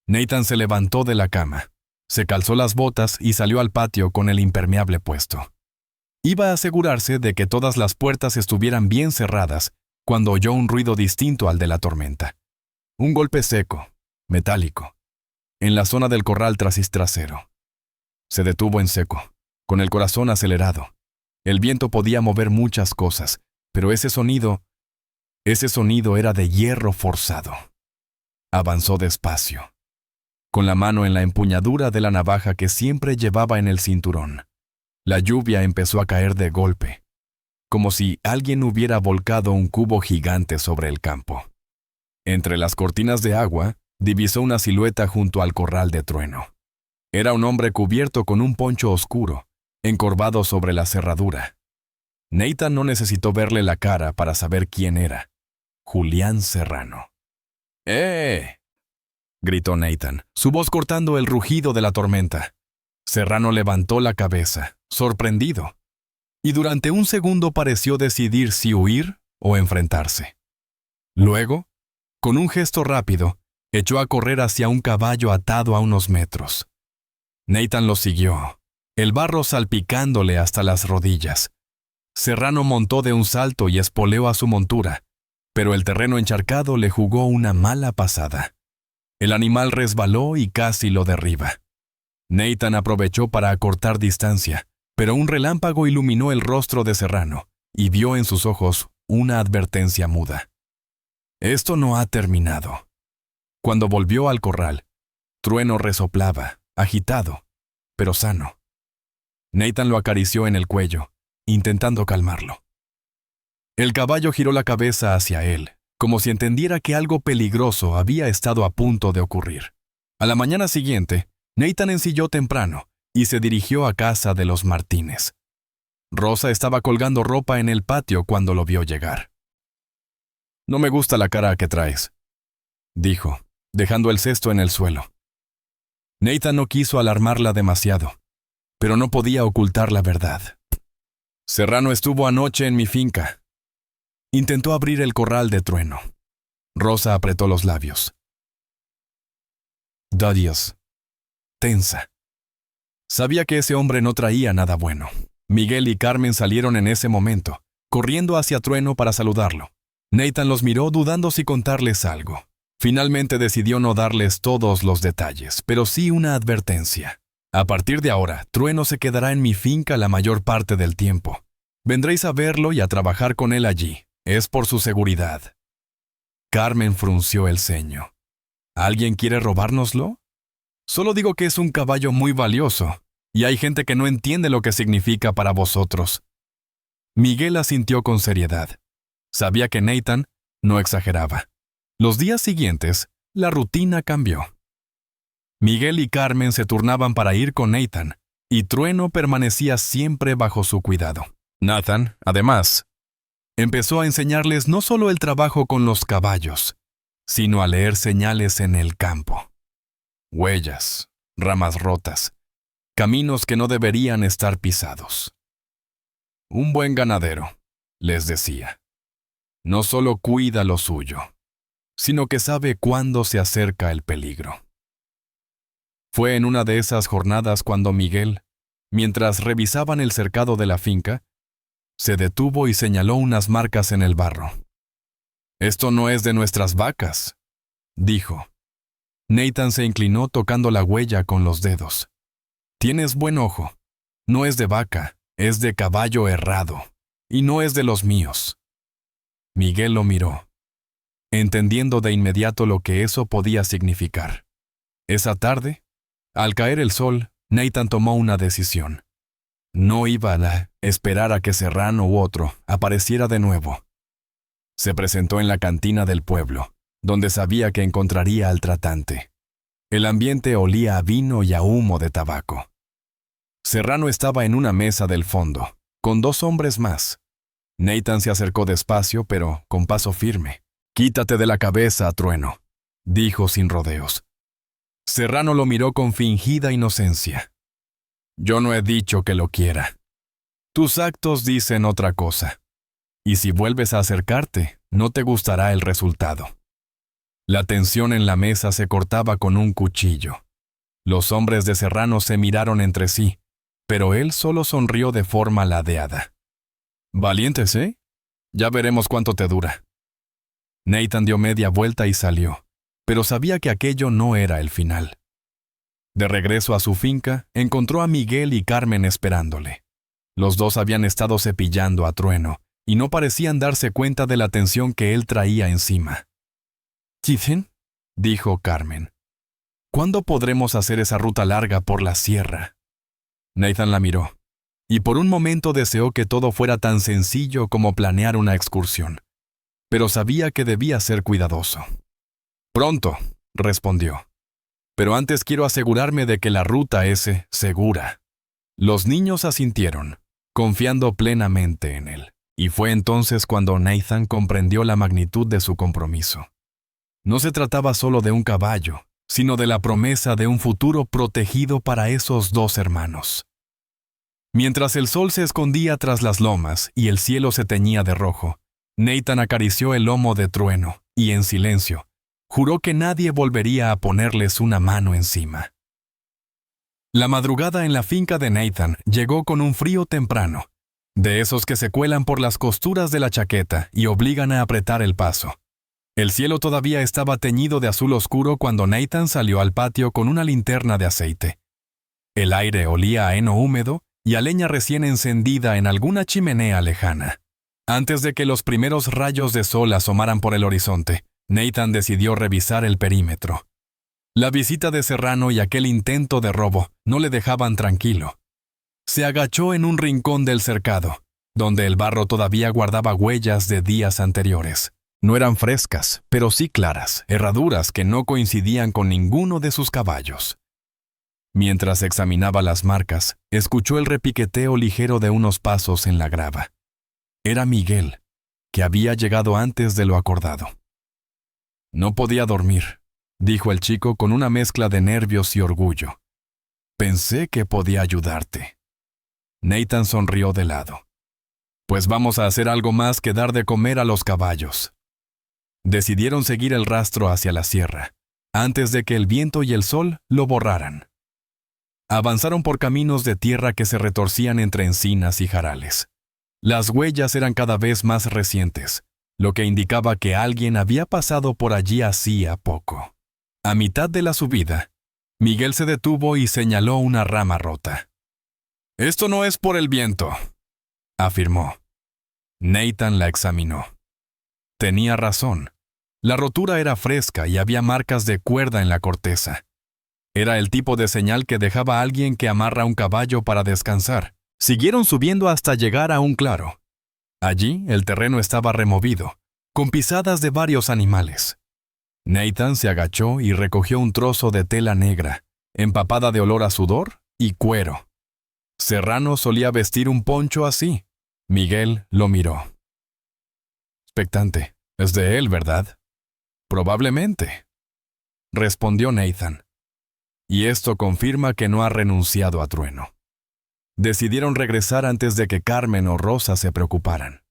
Nathan se levantó de la cama, se calzó las botas y salió al patio con el impermeable puesto. Iba a asegurarse de que todas las puertas estuvieran bien cerradas cuando oyó un ruido distinto al de la tormenta. Un golpe seco, metálico, en la zona del corral trasero. Se detuvo en seco, con el corazón acelerado. El viento podía mover muchas cosas, pero ese sonido era de hierro forzado. Avanzó despacio, con la mano en la empuñadura de la navaja que siempre llevaba en el cinturón. La lluvia empezó a caer de golpe, como si alguien hubiera volcado un cubo gigante sobre el campo. Entre las cortinas de agua, divisó una silueta junto al corral de Trueno. Era un hombre cubierto con un poncho oscuro, encorvado sobre la cerradura. Nathan no necesitó verle la cara para saber quién era. Julián Serrano. ¡Eh!, gritó Nathan, su voz cortando el rugido de la tormenta. Serrano levantó la cabeza, sorprendido, y durante un segundo pareció decidir si huir o enfrentarse. Luego, con un gesto rápido, echó a correr hacia un caballo atado a unos metros. Nathan lo siguió, el barro salpicándole hasta las rodillas. Serrano montó de un salto y espoleó a su montura, pero el terreno encharcado le jugó una mala pasada. El animal resbaló y casi lo derriba. Nathan aprovechó para acortar distancia, pero un relámpago iluminó el rostro de Serrano y vio en sus ojos una advertencia muda. Esto no ha terminado. Cuando volvió al corral, Trueno resoplaba, agitado, pero sano. Nathan lo acarició en el cuello, intentando calmarlo. El caballo giró la cabeza hacia él, como si entendiera que algo peligroso había estado a punto de ocurrir. A la mañana siguiente, Nathan ensilló temprano y se dirigió a casa de los Martínez. Rosa estaba colgando ropa en el patio cuando lo vio llegar. No me gusta la cara que traes, dijo, dejando el cesto en el suelo. Nathan no quiso alarmarla demasiado, pero no podía ocultar la verdad. Serrano estuvo anoche en mi finca. Intentó abrir el corral de Trueno. Rosa apretó los labios. Dios. Tensa. Sabía que ese hombre no traía nada bueno. Miguel y Carmen salieron en ese momento, corriendo hacia Trueno para saludarlo. Nathan los miró dudando si contarles algo. Finalmente decidió no darles todos los detalles, pero sí una advertencia. A partir de ahora, Trueno se quedará en mi finca la mayor parte del tiempo. Vendréis a verlo y a trabajar con él allí. Es por su seguridad. Carmen frunció el ceño. ¿Alguien quiere robárnoslo? Solo digo que es un caballo muy valioso, y hay gente que no entiende lo que significa para vosotros. Miguel asintió con seriedad. Sabía que Nathan no exageraba. Los días siguientes, la rutina cambió. Miguel y Carmen se turnaban para ir con Nathan, y Trueno permanecía siempre bajo su cuidado. Nathan, además, empezó a enseñarles no solo el trabajo con los caballos, sino a leer señales en el campo. Huellas, ramas rotas, caminos que no deberían estar pisados. Un buen ganadero, les decía, no solo cuida lo suyo, sino que sabe cuándo se acerca el peligro. Fue en una de esas jornadas cuando Miguel, mientras revisaban el cercado de la finca, se detuvo y señaló unas marcas en el barro. «Esto no es de nuestras vacas», dijo. Nathan se inclinó tocando la huella con los dedos. «Tienes buen ojo. No es de vaca, es de caballo herrado, y no es de los míos». Miguel lo miró, entendiendo de inmediato lo que eso podía significar. Esa tarde, al caer el sol, Nathan tomó una decisión. No iba a esperar a que Serrano u otro apareciera de nuevo. Se presentó en la cantina del pueblo, donde sabía que encontraría al tratante. El ambiente olía a vino y a humo de tabaco. Serrano estaba en una mesa del fondo, con 2 hombres más. Nathan se acercó despacio, pero con paso firme. «Quítate de la cabeza, Trueno», dijo sin rodeos. Serrano lo miró con fingida inocencia. «Yo no he dicho que lo quiera. Tus actos dicen otra cosa. Y si vuelves a acercarte, no te gustará el resultado». La tensión en la mesa se cortaba con un cuchillo. Los hombres de Serrano se miraron entre sí, pero él solo sonrió de forma ladeada. «Valientes, ¿eh? Ya veremos cuánto te dura». Nathan dio media vuelta y salió, pero sabía que aquello no era el final. De regreso a su finca, encontró a Miguel y Carmen esperándole. Los dos habían estado cepillando a Trueno, y no parecían darse cuenta de la tensión que él traía encima. «Stephen», dijo Carmen, «¿cuándo podremos hacer esa ruta larga por la sierra?» Nathan la miró, y por un momento deseó que todo fuera tan sencillo como planear una excursión, pero sabía que debía ser cuidadoso. «Pronto», respondió, «pero antes quiero asegurarme de que la ruta es segura». Los niños asintieron, confiando plenamente en él, y fue entonces cuando Nathan comprendió la magnitud de su compromiso. No se trataba solo de un caballo, sino de la promesa de un futuro protegido para esos 2 hermanos. Mientras el sol se escondía tras las lomas y el cielo se teñía de rojo, Nathan acarició el lomo de Trueno y, en silencio, juró que nadie volvería a ponerles una mano encima. La madrugada en la finca de Nathan llegó con un frío temprano, de esos que se cuelan por las costuras de la chaqueta y obligan a apretar el paso. El cielo todavía estaba teñido de azul oscuro cuando Nathan salió al patio con una linterna de aceite. El aire olía a heno húmedo y a leña recién encendida en alguna chimenea lejana. Antes de que los primeros rayos de sol asomaran por el horizonte, Nathan decidió revisar el perímetro. La visita de Serrano y aquel intento de robo no le dejaban tranquilo. Se agachó en un rincón del cercado, donde el barro todavía guardaba huellas de días anteriores. No eran frescas, pero sí claras, herraduras que no coincidían con ninguno de sus caballos. Mientras examinaba las marcas, escuchó el repiqueteo ligero de unos pasos en la grava. Era Miguel, que había llegado antes de lo acordado. No podía dormir, dijo el chico con una mezcla de nervios y orgullo. Pensé que podía ayudarte. Nathan sonrió de lado. Pues vamos a hacer algo más que dar de comer a los caballos. Decidieron seguir el rastro hacia la sierra, antes de que el viento y el sol lo borraran. Avanzaron por caminos de tierra que se retorcían entre encinas y jarales. Las huellas eran cada vez más recientes, lo que indicaba que alguien había pasado por allí hacía poco. A mitad de la subida, Miguel se detuvo y señaló una rama rota. «Esto no es por el viento», afirmó. Nathan la examinó. Tenía razón. La rotura era fresca y había marcas de cuerda en la corteza. Era el tipo de señal que dejaba a alguien que amarra un caballo para descansar. Siguieron subiendo hasta llegar a un claro. Allí el terreno estaba removido, con pisadas de varios animales. Nathan se agachó y recogió un trozo de tela negra, empapada de olor a sudor y cuero. Serrano solía vestir un poncho así. Miguel lo miró. Expectante. Es de él, ¿verdad? Probablemente, respondió Nathan. Y esto confirma que no ha renunciado a Trueno. Decidieron regresar antes de que Carmen o Rosa se preocuparan.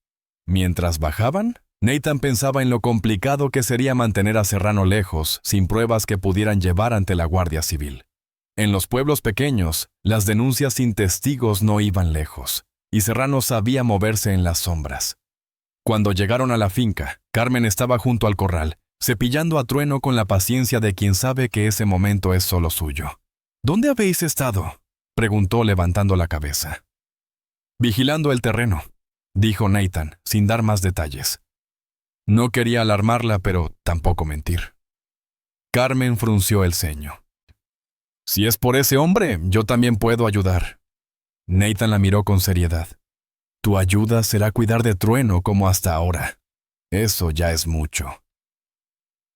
Mientras bajaban, Nathan pensaba en lo complicado que sería mantener a Serrano lejos, sin pruebas que pudieran llevar ante la Guardia Civil. En los pueblos pequeños, las denuncias sin testigos no iban lejos, y Serrano sabía moverse en las sombras. Cuando llegaron a la finca, Carmen estaba junto al corral, cepillando a Trueno con la paciencia de quien sabe que ese momento es solo suyo. «¿Dónde habéis estado?», preguntó levantando la cabeza. «Vigilando el terreno», dijo Nathan, sin dar más detalles. No quería alarmarla, pero tampoco mentir. Carmen frunció el ceño. «Si es por ese hombre, yo también puedo ayudar». Nathan la miró con seriedad. «Tu ayuda será cuidar de Trueno como hasta ahora. Eso ya es mucho».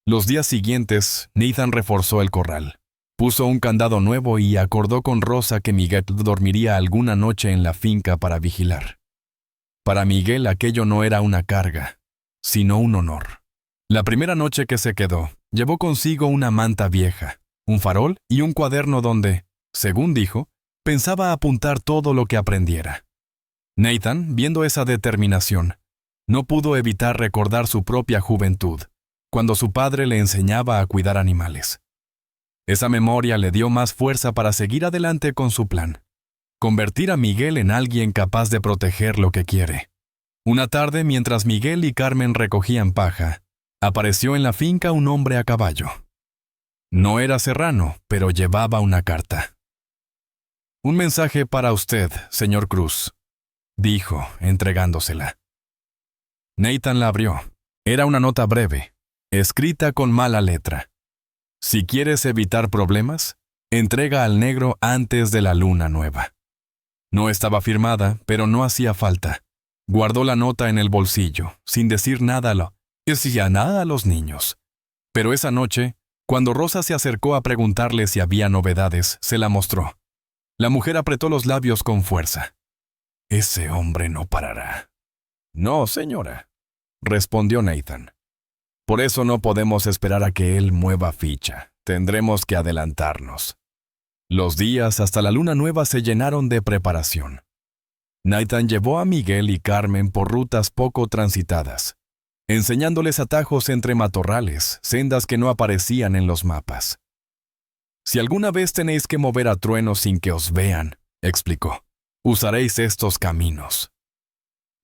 Los días siguientes, Nathan reforzó el corral. Puso un candado nuevo y acordó con Rosa que Miguel dormiría alguna noche en la finca para vigilar. Para Miguel aquello no era una carga, sino un honor. La primera noche que se quedó, llevó consigo una manta vieja, un farol y un cuaderno donde, según dijo, pensaba apuntar todo lo que aprendiera. Nathan, viendo esa determinación, no pudo evitar recordar su propia juventud, cuando su padre le enseñaba a cuidar animales. Esa memoria le dio más fuerza para seguir adelante con su plan. Convertir a Miguel en alguien capaz de proteger lo que quiere. Una tarde, mientras Miguel y Carmen recogían paja, apareció en la finca un hombre a caballo. No era Serrano, pero llevaba una carta. «Un mensaje para usted, señor Cruz», dijo, entregándosela. Nathan la abrió. Era una nota breve, escrita con mala letra. «Si quieres evitar problemas, entrega al negro antes de la luna nueva». No estaba firmada, pero no hacía falta. Guardó la nota en el bolsillo, sin decir nada a los niños. Pero esa noche, cuando Rosa se acercó a preguntarle si había novedades, se la mostró. La mujer apretó los labios con fuerza. «Ese hombre no parará». «No, señora», respondió Nathan. «Por eso no podemos esperar a que él mueva ficha. Tendremos que adelantarnos». Los días hasta la luna nueva se llenaron de preparación. Nathan llevó a Miguel y Carmen por rutas poco transitadas, enseñándoles atajos entre matorrales, sendas que no aparecían en los mapas. «Si alguna vez tenéis que mover a Trueno sin que os vean», explicó, «usaréis estos caminos».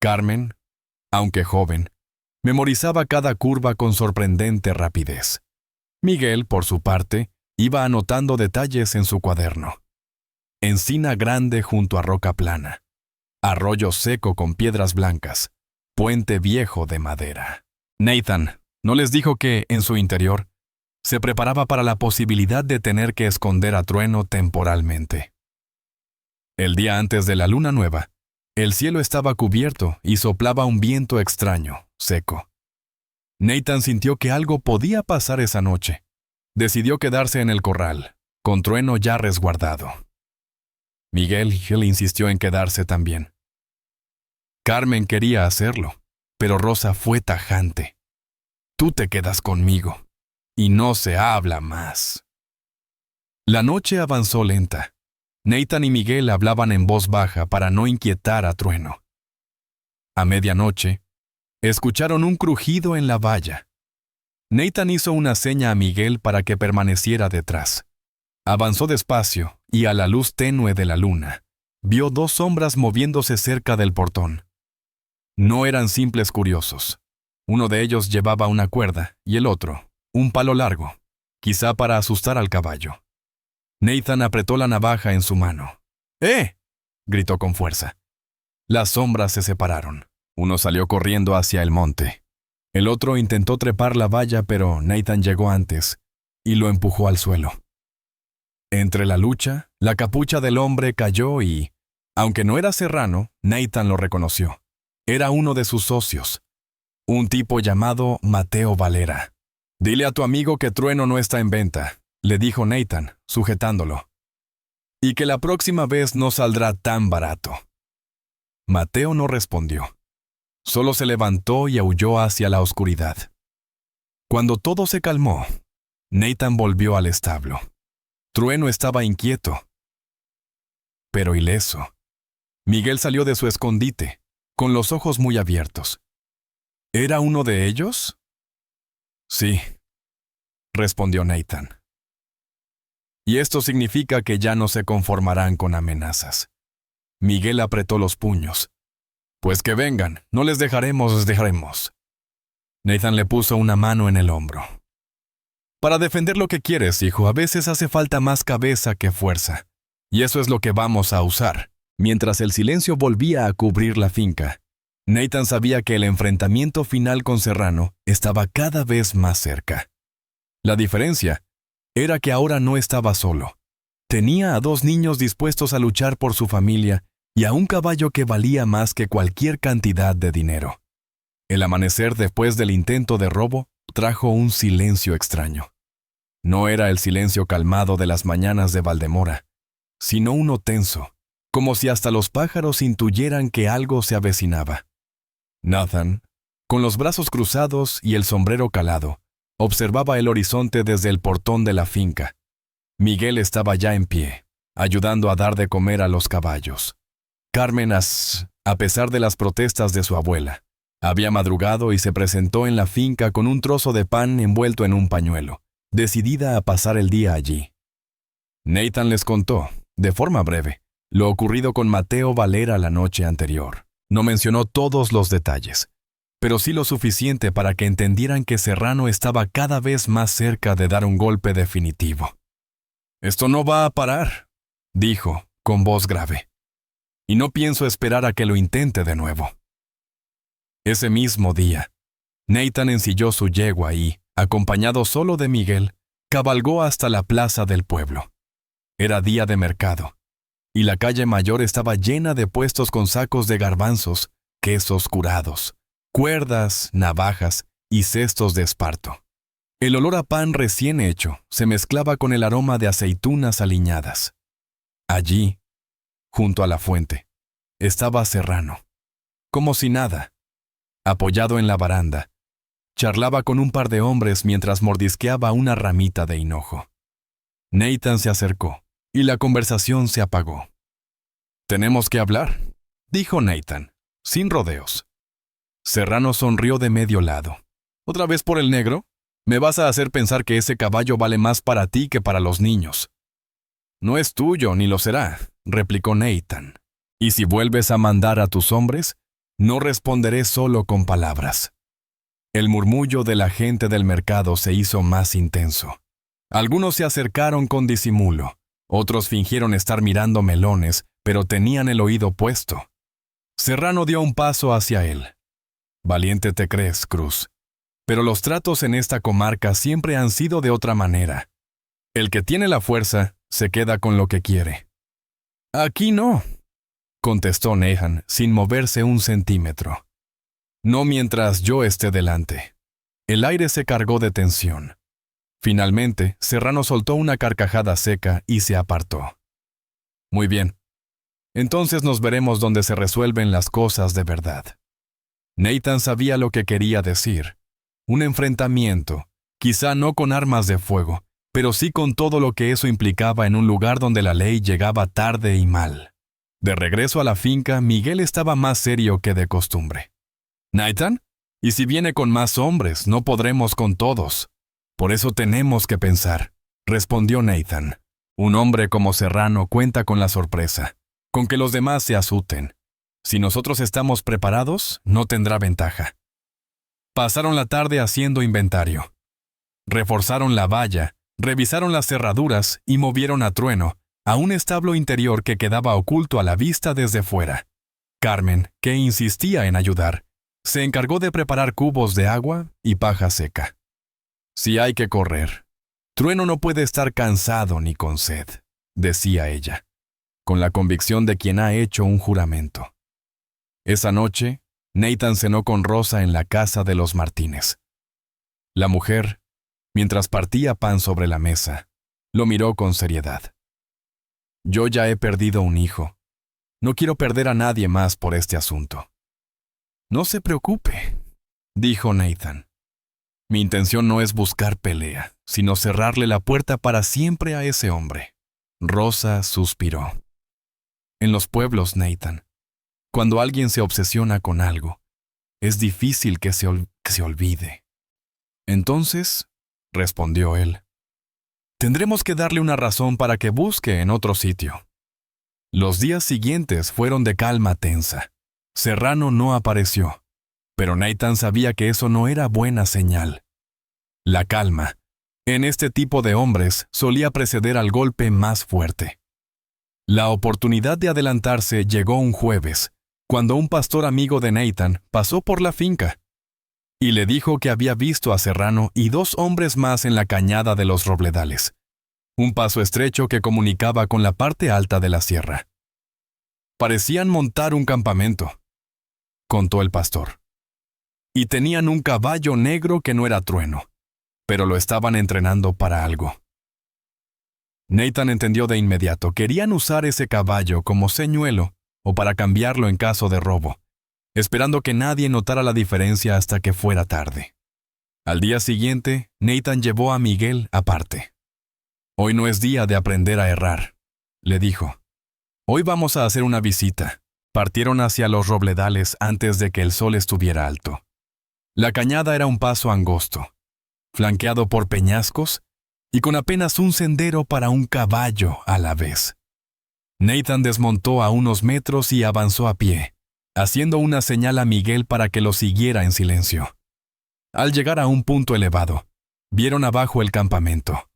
Carmen, aunque joven, memorizaba cada curva con sorprendente rapidez. Miguel, por su parte, iba anotando detalles en su cuaderno. Encina grande junto a roca plana. Arroyo seco con piedras blancas. Puente viejo de madera. Nathan no les dijo que, en su interior, se preparaba para la posibilidad de tener que esconder a Trueno temporalmente. El día antes de la luna nueva, el cielo estaba cubierto y soplaba un viento extraño, seco. Nathan sintió que algo podía pasar esa noche. Decidió quedarse en el corral, con Trueno ya resguardado. Miguel insistió en quedarse también. Carmen quería hacerlo, pero Rosa fue tajante. Tú te quedas conmigo, y no se habla más. La noche avanzó lenta. Nathan y Miguel hablaban en voz baja para no inquietar a Trueno. A medianoche, escucharon un crujido en la valla. Nathan hizo una seña a Miguel para que permaneciera detrás. Avanzó despacio y a la luz tenue de la luna, vio dos sombras moviéndose cerca del portón. No eran simples curiosos. Uno de ellos llevaba una cuerda y el otro, un palo largo, quizá para asustar al caballo. Nathan apretó la navaja en su mano. ¡Eh!, gritó con fuerza. Las sombras se separaron. Uno salió corriendo hacia el monte. El otro intentó trepar la valla, pero Nathan llegó antes y lo empujó al suelo. Entre la lucha, la capucha del hombre cayó y, aunque no era Serrano, Nathan lo reconoció. Era uno de sus socios, un tipo llamado Mateo Valera. «Dile a tu amigo que Trueno no está en venta», le dijo Nathan, sujetándolo. «Y que la próxima vez no saldrá tan barato». Mateo no respondió. Solo se levantó y aulló hacia la oscuridad. Cuando todo se calmó, Nathan volvió al establo. Trueno estaba inquieto, pero ileso. Miguel salió de su escondite, con los ojos muy abiertos. ¿Era uno de ellos? Sí, respondió Nathan. Y esto significa que ya no se conformarán con amenazas. Miguel apretó los puños. Pues que vengan, no les dejaremos. Nathan le puso una mano en el hombro. Para defender lo que quieres, hijo, a veces hace falta más cabeza que fuerza. Y eso es lo que vamos a usar. Mientras el silencio volvía a cubrir la finca, Nathan sabía que el enfrentamiento final con Serrano estaba cada vez más cerca. La diferencia era que ahora no estaba solo. Tenía a dos niños dispuestos a luchar por su familia y a un caballo que valía más que cualquier cantidad de dinero. El amanecer después del intento de robo trajo un silencio extraño. No era el silencio calmado de las mañanas de Valdemora, sino uno tenso, como si hasta los pájaros intuyeran que algo se avecinaba. Nathan, con los brazos cruzados y el sombrero calado, observaba el horizonte desde el portón de la finca. Miguel estaba ya en pie, ayudando a dar de comer a los caballos. Carmen, a pesar de las protestas de su abuela, había madrugado y se presentó en la finca con un trozo de pan envuelto en un pañuelo, decidida a pasar el día allí. Nathan les contó, de forma breve, lo ocurrido con Mateo Valera la noche anterior. No mencionó todos los detalles, pero sí lo suficiente para que entendieran que Serrano estaba cada vez más cerca de dar un golpe definitivo. «Esto no va a parar», dijo, con voz grave. «Y no pienso esperar a que lo intente de nuevo». Ese mismo día, Nathan ensilló su yegua y, acompañado solo de Miguel, cabalgó hasta la plaza del pueblo. Era día de mercado, y la calle mayor estaba llena de puestos con sacos de garbanzos, quesos curados, cuerdas, navajas y cestos de esparto. El olor a pan recién hecho se mezclaba con el aroma de aceitunas aliñadas. Allí, junto a la fuente, estaba Serrano, como si nada. Apoyado en la baranda, charlaba con un par de hombres mientras mordisqueaba una ramita de hinojo. Nathan se acercó, y la conversación se apagó. «Tenemos que hablar», dijo Nathan, sin rodeos. Serrano sonrió de medio lado. «¿Otra vez por el negro? Me vas a hacer pensar que ese caballo vale más para ti que para los niños». «No es tuyo, ni lo será», replicó Nathan. «Y si vuelves a mandar a tus hombres, no responderé solo con palabras». El murmullo de la gente del mercado se hizo más intenso. Algunos se acercaron con disimulo, otros fingieron estar mirando melones, pero tenían el oído puesto. Serrano dio un paso hacia él. «Valiente te crees, Cruz, pero los tratos en esta comarca siempre han sido de otra manera. El que tiene la fuerza se queda con lo que quiere». «Aquí no», contestó Nathan sin moverse un centímetro. «No mientras yo esté delante». El aire se cargó de tensión. Finalmente, Serrano soltó una carcajada seca y se apartó. «Muy bien. Entonces nos veremos donde se resuelven las cosas de verdad». Nathan sabía lo que quería decir. Un enfrentamiento, quizá no con armas de fuego, pero sí con todo lo que eso implicaba en un lugar donde la ley llegaba tarde y mal. De regreso a la finca, Miguel estaba más serio que de costumbre. «¿Nathan? Y si viene con más hombres, no podremos con todos. Por eso tenemos que pensar», respondió Nathan. «Un hombre como Serrano cuenta con la sorpresa, con que los demás se asusten. Si nosotros estamos preparados, no tendrá ventaja». Pasaron la tarde haciendo inventario. Reforzaron la valla, revisaron las cerraduras y movieron a Trueno a un establo interior que quedaba oculto a la vista desde fuera. Carmen, que insistía en ayudar, se encargó de preparar cubos de agua y paja seca. «Si hay que correr. Trueno no puede estar cansado ni con sed», decía ella, con la convicción de quien ha hecho un juramento. Esa noche, Nathan cenó con Rosa en la casa de los Martínez. La mujer, mientras partía pan sobre la mesa, lo miró con seriedad. «Yo ya he perdido un hijo. No quiero perder a nadie más por este asunto». «No se preocupe», dijo Nathan. «Mi intención no es buscar pelea, sino cerrarle la puerta para siempre a ese hombre». Rosa suspiró. «En los pueblos, Nathan, cuando alguien se obsesiona con algo, es difícil que se olvide». «Entonces», respondió él, «tendremos que darle una razón para que busque en otro sitio». Los días siguientes fueron de calma tensa. Serrano no apareció, pero Nathan sabía que eso no era buena señal. La calma, en este tipo de hombres, solía preceder al golpe más fuerte. La oportunidad de adelantarse llegó un jueves, cuando un pastor amigo de Nathan pasó por la finca y le dijo que había visto a Serrano y 2 hombres más en la cañada de los Robledales, un paso estrecho que comunicaba con la parte alta de la sierra. «Parecían montar un campamento», contó el pastor. «Y tenían un caballo negro que no era Trueno, pero lo estaban entrenando para algo». Nathan entendió de inmediato. Querían usar ese caballo como señuelo o para cambiarlo en caso de robo, esperando que nadie notara la diferencia hasta que fuera tarde. Al día siguiente, Nathan llevó a Miguel aparte. «Hoy no es día de aprender a errar», le dijo. «Hoy vamos a hacer una visita». Partieron hacia los Robledales antes de que el sol estuviera alto. La cañada era un paso angosto, flanqueado por peñascos y con apenas un sendero para un caballo a la vez. Nathan desmontó a unos metros y avanzó a pie, haciendo una señal a Miguel para que lo siguiera en silencio. Al llegar a un punto elevado, vieron abajo el campamento.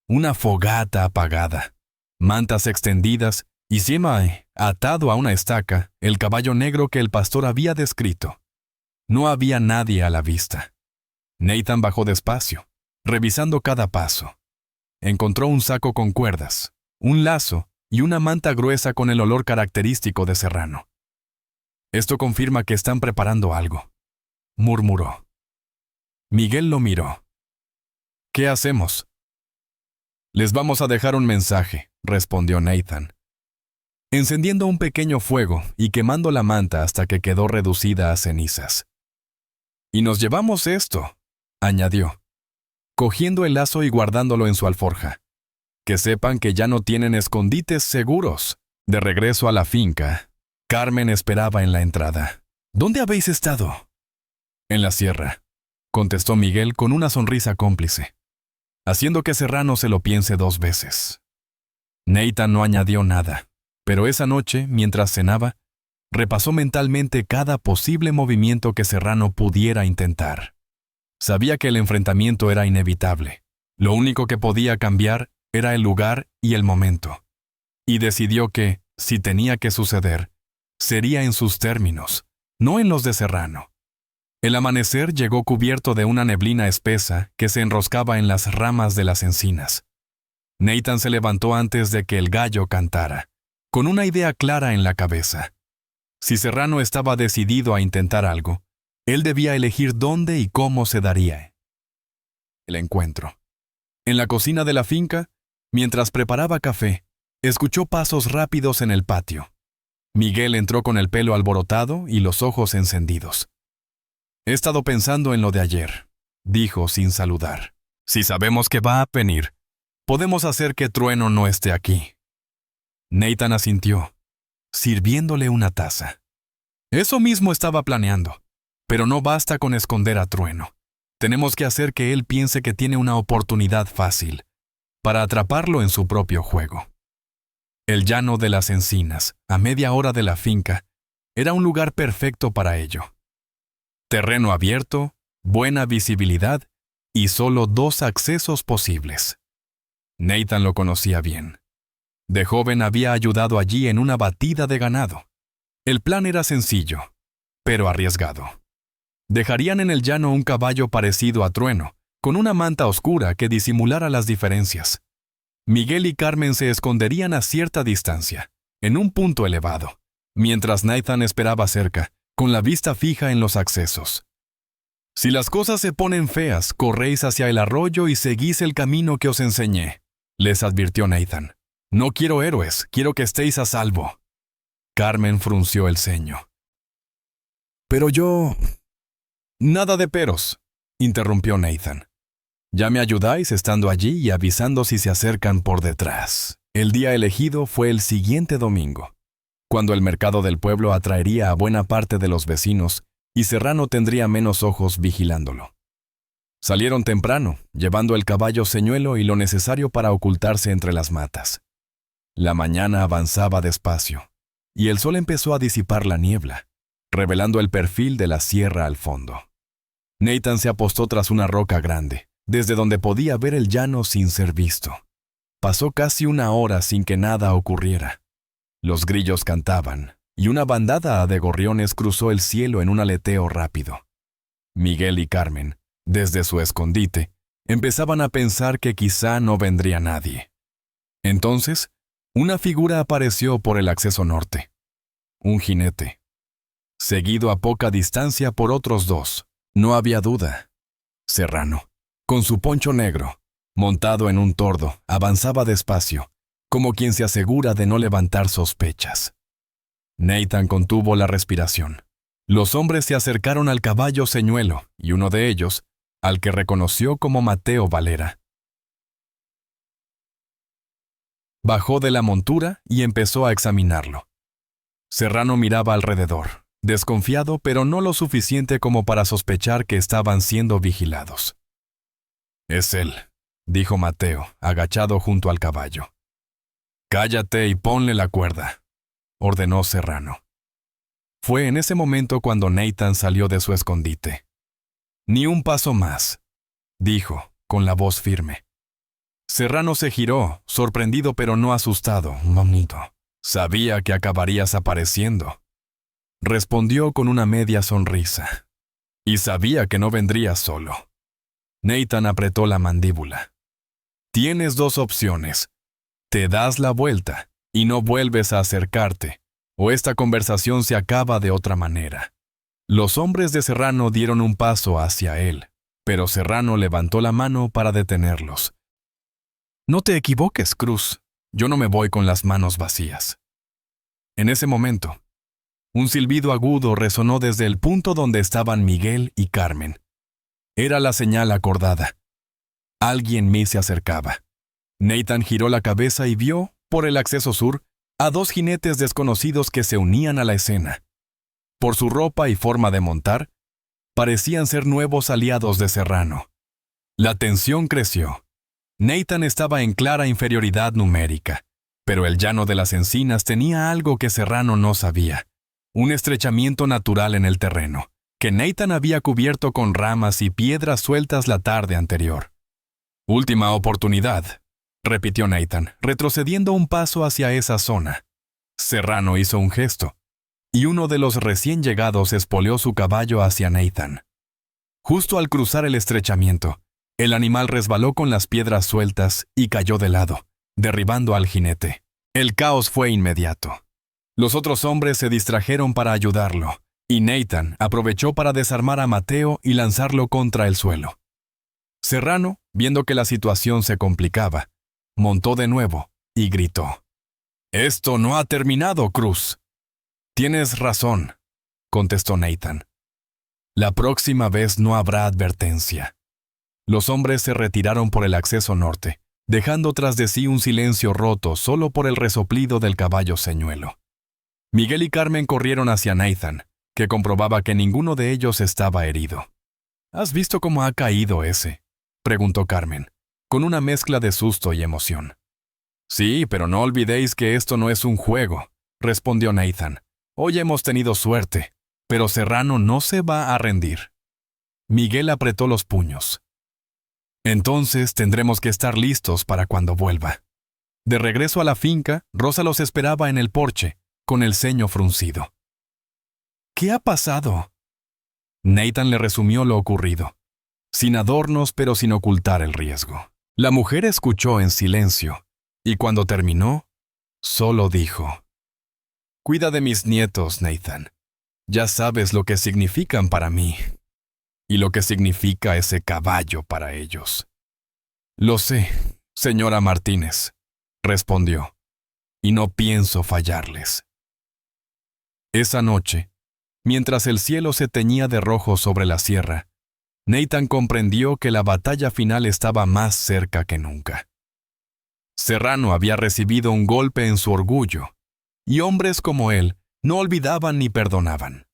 Una fogata apagada, mantas extendidas y encima, atado a una estaca, el caballo negro que el pastor había descrito. No había nadie a la vista. Nathan bajó despacio, revisando cada paso. Encontró un saco con cuerdas, un lazo y una manta gruesa con el olor característico de Serrano. «Esto confirma que están preparando algo», murmuró. Miguel lo miró. «¿Qué hacemos?» «Les vamos a dejar un mensaje», respondió Nathan, encendiendo un pequeño fuego y quemando la manta hasta que quedó reducida a cenizas. «Y nos llevamos esto», añadió, cogiendo el lazo y guardándolo en su alforja. «Que sepan que ya no tienen escondites seguros». De regreso a la finca, Carmen esperaba en la entrada. «¿Dónde habéis estado?» «En la sierra», contestó Miguel con una sonrisa cómplice, haciendo que Serrano se lo piense 2 veces. Nathan no añadió nada, pero esa noche, mientras cenaba, repasó mentalmente cada posible movimiento que Serrano pudiera intentar. Sabía que el enfrentamiento era inevitable. Lo único que podía cambiar era el lugar y el momento. Y decidió que, si tenía que suceder, sería en sus términos, no en los de Serrano. El amanecer llegó cubierto de una neblina espesa que se enroscaba en las ramas de las encinas. Nathan se levantó antes de que el gallo cantara, con una idea clara en la cabeza. Si Serrano estaba decidido a intentar algo, él debía elegir dónde y cómo se daría el encuentro. En la cocina de la finca, mientras preparaba café, escuchó pasos rápidos en el patio. Miguel entró con el pelo alborotado y los ojos encendidos. He estado pensando en lo de ayer, dijo sin saludar. Si sabemos que va a venir, podemos hacer que Trueno no esté aquí. Nathan asintió, sirviéndole una taza. Eso mismo estaba planeando, pero no basta con esconder a Trueno. Tenemos que hacer que él piense que tiene una oportunidad fácil para atraparlo en su propio juego. El llano de las encinas, a media hora de la finca, era un lugar perfecto para ello. Terreno abierto, buena visibilidad y solo 2 accesos posibles. Nathan lo conocía bien. De joven había ayudado allí en una batida de ganado. El plan era sencillo, pero arriesgado. Dejarían en el llano un caballo parecido a Trueno, con una manta oscura que disimulara las diferencias. Miguel y Carmen se esconderían a cierta distancia, en un punto elevado, mientras Nathan esperaba cerca, con la vista fija en los accesos. Si las cosas se ponen feas, corréis hacia el arroyo y seguís el camino que os enseñé, les advirtió Nathan. No quiero héroes, quiero que estéis a salvo. Carmen frunció el ceño. Pero yo... Nada de peros, interrumpió Nathan. Ya me ayudáis estando allí y avisando si se acercan por detrás. El día elegido fue el siguiente domingo, cuando el mercado del pueblo atraería a buena parte de los vecinos y Serrano tendría menos ojos vigilándolo. Salieron temprano, llevando el caballo señuelo y lo necesario para ocultarse entre las matas. La mañana avanzaba despacio, y el sol empezó a disipar la niebla, revelando el perfil de la sierra al fondo. Nathan se apostó tras una roca grande, desde donde podía ver el llano sin ser visto. Pasó casi 1 hora sin que nada ocurriera. Los grillos cantaban, y una bandada de gorriones cruzó el cielo en un aleteo rápido. Miguel y Carmen, desde su escondite, empezaban a pensar que quizá no vendría nadie. Entonces, una figura apareció por el acceso norte. Un jinete. Seguido a poca distancia por otros 2. No había duda. Serrano, con su poncho negro, montado en un tordo, avanzaba despacio, como quien se asegura de no levantar sospechas. Nathan contuvo la respiración. Los hombres se acercaron al caballo señuelo, y uno de ellos, al que reconoció como Mateo Valera, bajó de la montura y empezó a examinarlo. Serrano miraba alrededor, desconfiado, pero no lo suficiente como para sospechar que estaban siendo vigilados. «Es él», dijo Mateo, agachado junto al caballo. «Cállate y ponle la cuerda», ordenó Serrano. Fue en ese momento cuando Nathan salió de su escondite. «Ni un paso más», dijo, con la voz firme. Serrano se giró, sorprendido pero no asustado. «Mamito, sabía que acabarías apareciendo», respondió con una media sonrisa. «Y sabía que no vendrías solo». Nathan apretó la mandíbula. «Tienes 2 opciones. Te das la vuelta y no vuelves a acercarte, o esta conversación se acaba de otra manera». Los hombres de Serrano dieron un paso hacia él, pero Serrano levantó la mano para detenerlos. «No te equivoques, Cruz. Yo no me voy con las manos vacías». En ese momento, un silbido agudo resonó desde el punto donde estaban Miguel y Carmen. Era la señal acordada. Alguien más se acercaba. Nathan giró la cabeza y vio, por el acceso sur, a 2 jinetes desconocidos que se unían a la escena. Por su ropa y forma de montar, parecían ser nuevos aliados de Serrano. La tensión creció. Nathan estaba en clara inferioridad numérica, pero el llano de las encinas tenía algo que Serrano no sabía: un estrechamiento natural en el terreno, que Nathan había cubierto con ramas y piedras sueltas la tarde anterior. «Última oportunidad», repitió Nathan, retrocediendo un paso hacia esa zona. Serrano hizo un gesto, y uno de los recién llegados espoleó su caballo hacia Nathan. Justo al cruzar el estrechamiento, el animal resbaló con las piedras sueltas y cayó de lado, derribando al jinete. El caos fue inmediato. Los otros hombres se distrajeron para ayudarlo, y Nathan aprovechó para desarmar a Mateo y lanzarlo contra el suelo. Serrano, viendo que la situación se complicaba, montó de nuevo y gritó: «Esto no ha terminado, Cruz». «Tienes razón», contestó Nathan. La próxima vez no habrá advertencia. Los hombres se retiraron por el acceso norte, dejando tras de sí un silencio roto solo por el resoplido del caballo señuelo. Miguel y Carmen corrieron hacia Nathan, que comprobaba que ninguno de ellos estaba herido. ¿Has visto cómo ha caído ese?, preguntó Carmen, con una mezcla de susto y emoción. Sí, pero no olvidéis que esto no es un juego, respondió Nathan. Hoy hemos tenido suerte, pero Serrano no se va a rendir. Miguel apretó los puños. Entonces tendremos que estar listos para cuando vuelva. De regreso a la finca, Rosa los esperaba en el porche, con el ceño fruncido. ¿Qué ha pasado? Nathan le resumió lo ocurrido, sin adornos pero sin ocultar el riesgo. La mujer escuchó en silencio, y cuando terminó, solo dijo: Cuida de mis nietos, Nathan. Ya sabes lo que significan para mí, y lo que significa ese caballo para ellos. Lo sé, señora Martínez, respondió, y no pienso fallarles. Esa noche, mientras el cielo se teñía de rojo sobre la sierra, Nathan comprendió que la batalla final estaba más cerca que nunca. Serrano había recibido un golpe en su orgullo, y hombres como él no olvidaban ni perdonaban.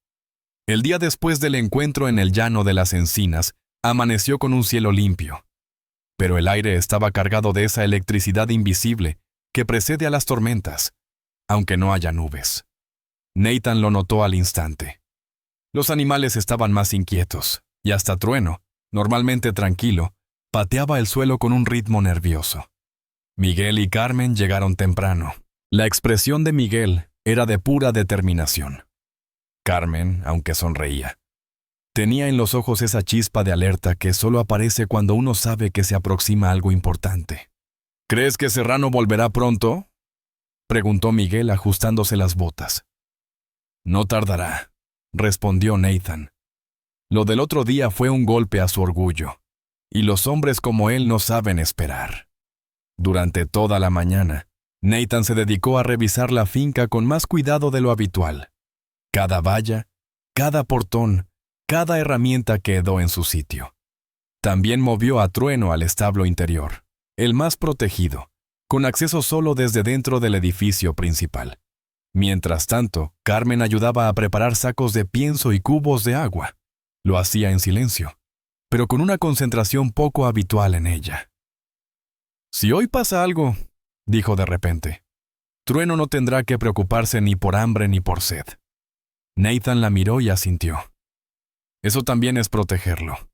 El día después del encuentro en el llano de las encinas, amaneció con un cielo limpio, pero el aire estaba cargado de esa electricidad invisible que precede a las tormentas, aunque no haya nubes. Nathan lo notó al instante. Los animales estaban más inquietos, y hasta Trueno, normalmente tranquilo, pateaba el suelo con un ritmo nervioso. Miguel y Carmen llegaron temprano. La expresión de Miguel era de pura determinación. Carmen, aunque sonreía, tenía en los ojos esa chispa de alerta que solo aparece cuando uno sabe que se aproxima algo importante. ¿Crees que Serrano volverá pronto?, preguntó Miguel ajustándose las botas. No tardará, respondió Nathan. Lo del otro día fue un golpe a su orgullo, y los hombres como él no saben esperar. Durante toda la mañana, Nathan se dedicó a revisar la finca con más cuidado de lo habitual. Cada valla, cada portón, cada herramienta quedó en su sitio. También movió a Trueno al establo interior, el más protegido, con acceso solo desde dentro del edificio principal. Mientras tanto, Carmen ayudaba a preparar sacos de pienso y cubos de agua. Lo hacía en silencio, pero con una concentración poco habitual en ella. Si hoy pasa algo, dijo de repente, Trueno no tendrá que preocuparse ni por hambre ni por sed. Nathan la miró y asintió. Eso también es protegerlo.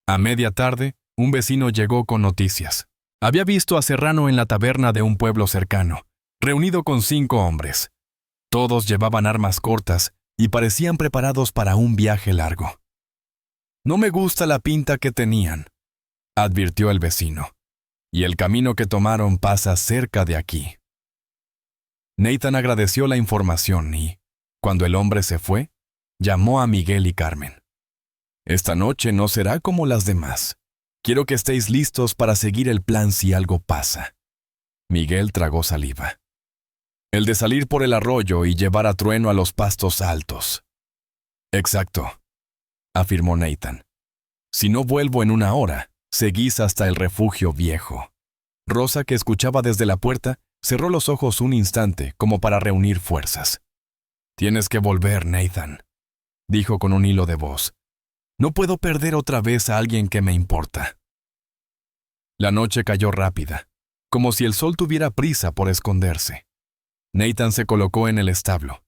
A media tarde, un vecino llegó con noticias. Había visto a Serrano en la taberna de un pueblo cercano, reunido con 5 hombres. Todos llevaban armas cortas y parecían preparados para un viaje largo. No me gusta la pinta que tenían, advirtió el vecino, y el camino que tomaron pasa cerca de aquí. Nathan agradeció la información y, cuando el hombre se fue, llamó a Miguel y Carmen. Esta noche no será como las demás. Quiero que estéis listos para seguir el plan si algo pasa. Miguel tragó saliva. El de salir por el arroyo y llevar a Trueno a los pastos altos. Exacto, afirmó Nathan. Si no vuelvo en 1 hora, seguís hasta el refugio viejo. Rosa, que escuchaba desde la puerta, cerró los ojos un instante como para reunir fuerzas. Tienes que volver, Nathan, dijo con un hilo de voz. No puedo perder otra vez a alguien que me importa. La noche cayó rápida, como si el sol tuviera prisa por esconderse. Nathan se colocó en el establo,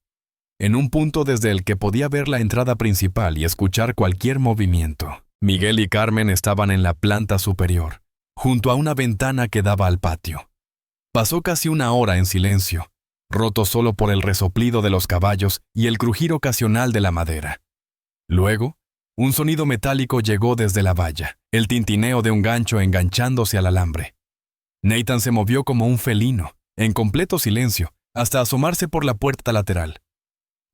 en un punto desde el que podía ver la entrada principal y escuchar cualquier movimiento. Miguel y Carmen estaban en la planta superior, junto a una ventana que daba al patio. Pasó casi 1 hora en silencio, roto solo por el resoplido de los caballos y el crujir ocasional de la madera. Luego, un sonido metálico llegó desde la valla, el tintineo de un gancho enganchándose al alambre. Nathan se movió como un felino, en completo silencio, hasta asomarse por la puerta lateral.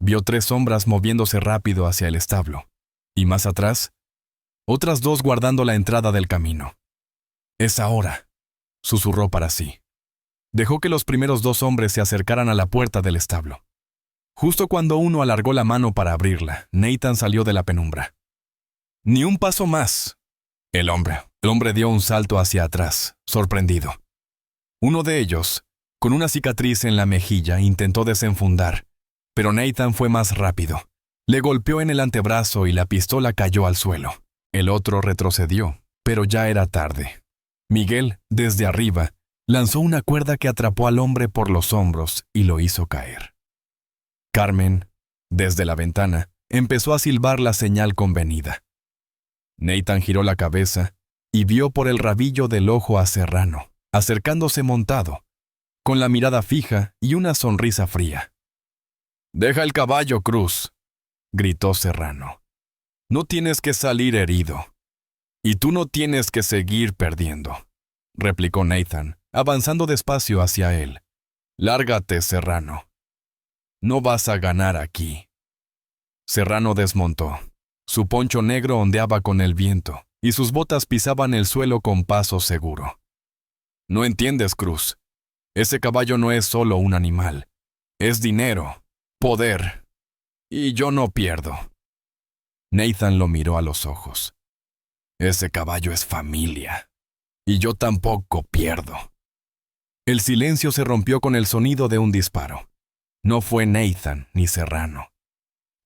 Vio 3 sombras moviéndose rápido hacia el establo, y más atrás, otras 2 guardando la entrada del camino. «Es ahora», susurró para sí. Dejó que los primeros 2 hombres se acercaran a la puerta del establo. Justo cuando uno alargó la mano para abrirla, Nathan salió de la penumbra. Ni un paso más. El hombre dio un salto hacia atrás, sorprendido. Uno de ellos, con una cicatriz en la mejilla, intentó desenfundar, pero Nathan fue más rápido. Le golpeó en el antebrazo y la pistola cayó al suelo. El otro retrocedió, pero ya era tarde. Miguel, desde arriba, lanzó una cuerda que atrapó al hombre por los hombros y lo hizo caer. Carmen, desde la ventana, empezó a silbar la señal convenida. Nathan giró la cabeza y vio por el rabillo del ojo a Serrano, acercándose montado, con la mirada fija y una sonrisa fría. «Deja el caballo, Cruz», gritó Serrano. «No tienes que salir herido. Y tú no tienes que seguir perdiendo», replicó Nathan, avanzando despacio hacia él. «Lárgate, Serrano. No vas a ganar aquí». Serrano desmontó. Su poncho negro ondeaba con el viento, y sus botas pisaban el suelo con paso seguro. «No entiendes, Cruz. Ese caballo no es solo un animal. Es dinero, poder. Y yo no pierdo». Nathan lo miró a los ojos. «Ese caballo es familia. Y yo tampoco pierdo». El silencio se rompió con el sonido de un disparo. No fue Nathan ni Serrano.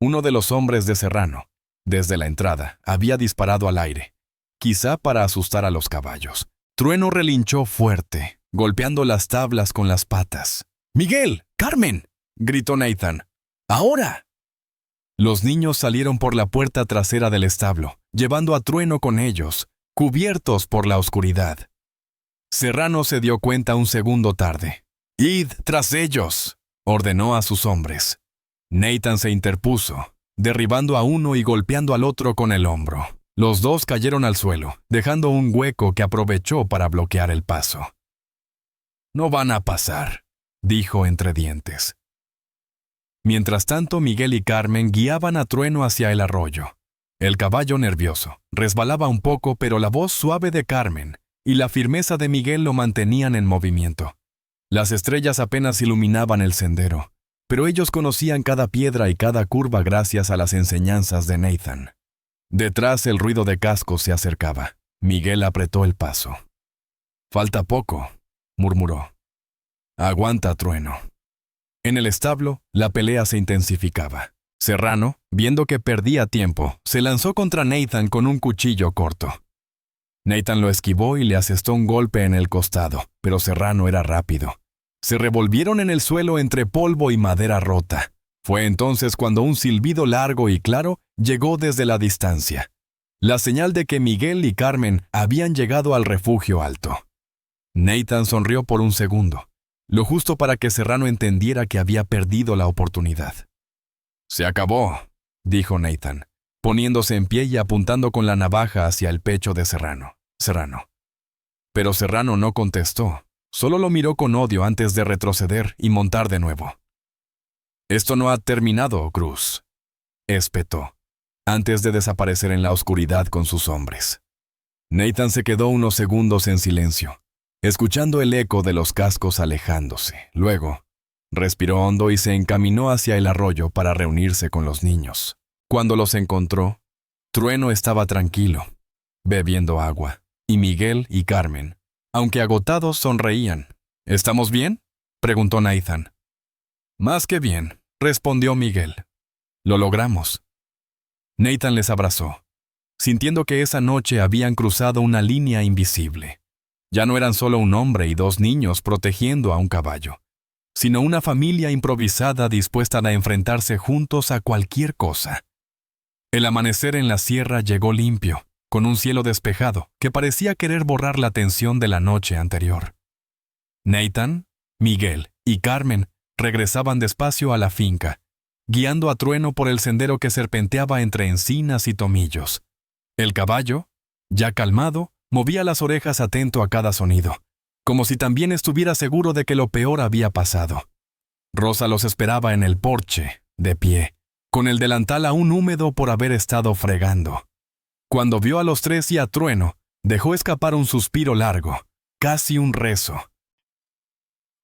Uno de los hombres de Serrano, desde la entrada, había disparado al aire, quizá para asustar a los caballos. Trueno relinchó fuerte, golpeando las tablas con las patas. «¡Miguel! ¡Carmen!», gritó Nathan. «¡Ahora!». Los niños salieron por la puerta trasera del establo, llevando a Trueno con ellos, cubiertos por la oscuridad. Serrano se dio cuenta un segundo tarde. «¡Id tras ellos!», ordenó a sus hombres. Nathan se interpuso, derribando a uno y golpeando al otro con el hombro. Los dos cayeron al suelo, dejando un hueco que aprovechó para bloquear el paso. «No van a pasar», dijo entre dientes. Mientras tanto, Miguel y Carmen guiaban a Trueno hacia el arroyo. El caballo nervioso resbalaba un poco, pero la voz suave de Carmen y la firmeza de Miguel lo mantenían en movimiento. Las estrellas apenas iluminaban el sendero, pero ellos conocían cada piedra y cada curva gracias a las enseñanzas de Nathan. Detrás el ruido de cascos se acercaba. Miguel apretó el paso. «Falta poco», murmuró. «Aguanta, Trueno». En el establo, la pelea se intensificaba. Serrano, viendo que perdía tiempo, se lanzó contra Nathan con un cuchillo corto. Nathan lo esquivó y le asestó un golpe en el costado, pero Serrano era rápido. Se revolvieron en el suelo entre polvo y madera rota. Fue entonces cuando un silbido largo y claro llegó desde la distancia. La señal de que Miguel y Carmen habían llegado al refugio alto. Nathan sonrió por un segundo, lo justo para que Serrano entendiera que había perdido la oportunidad. «Se acabó», dijo Nathan, poniéndose en pie y apuntando con la navaja hacia el pecho de Serrano. Pero Serrano no contestó, solo lo miró con odio antes de retroceder y montar de nuevo. «Esto no ha terminado, Cruz», espetó, antes de desaparecer en la oscuridad con sus hombres. Nathan se quedó unos segundos en silencio, escuchando el eco de los cascos alejándose. Luego, respiró hondo y se encaminó hacia el arroyo para reunirse con los niños. Cuando los encontró, Trueno estaba tranquilo, bebiendo agua, y Miguel y Carmen, aunque agotados, sonreían. «¿Estamos bien?», preguntó Nathan. «Más que bien», respondió Miguel. «Lo logramos». Nathan les abrazó, sintiendo que esa noche habían cruzado una línea invisible. Ya no eran solo un hombre y dos niños protegiendo a un caballo, sino una familia improvisada dispuesta a enfrentarse juntos a cualquier cosa. El amanecer en la sierra llegó limpio, con un cielo despejado que parecía querer borrar la tensión de la noche anterior. Nathan, Miguel y Carmen regresaban despacio a la finca, guiando a Trueno por el sendero que serpenteaba entre encinas y tomillos. El caballo, ya calmado, movía las orejas atento a cada sonido, como si también estuviera seguro de que lo peor había pasado. Rosa los esperaba en el porche, de pie, con el delantal aún húmedo por haber estado fregando. Cuando vio a los tres y a Trueno, dejó escapar un suspiro largo, casi un rezo.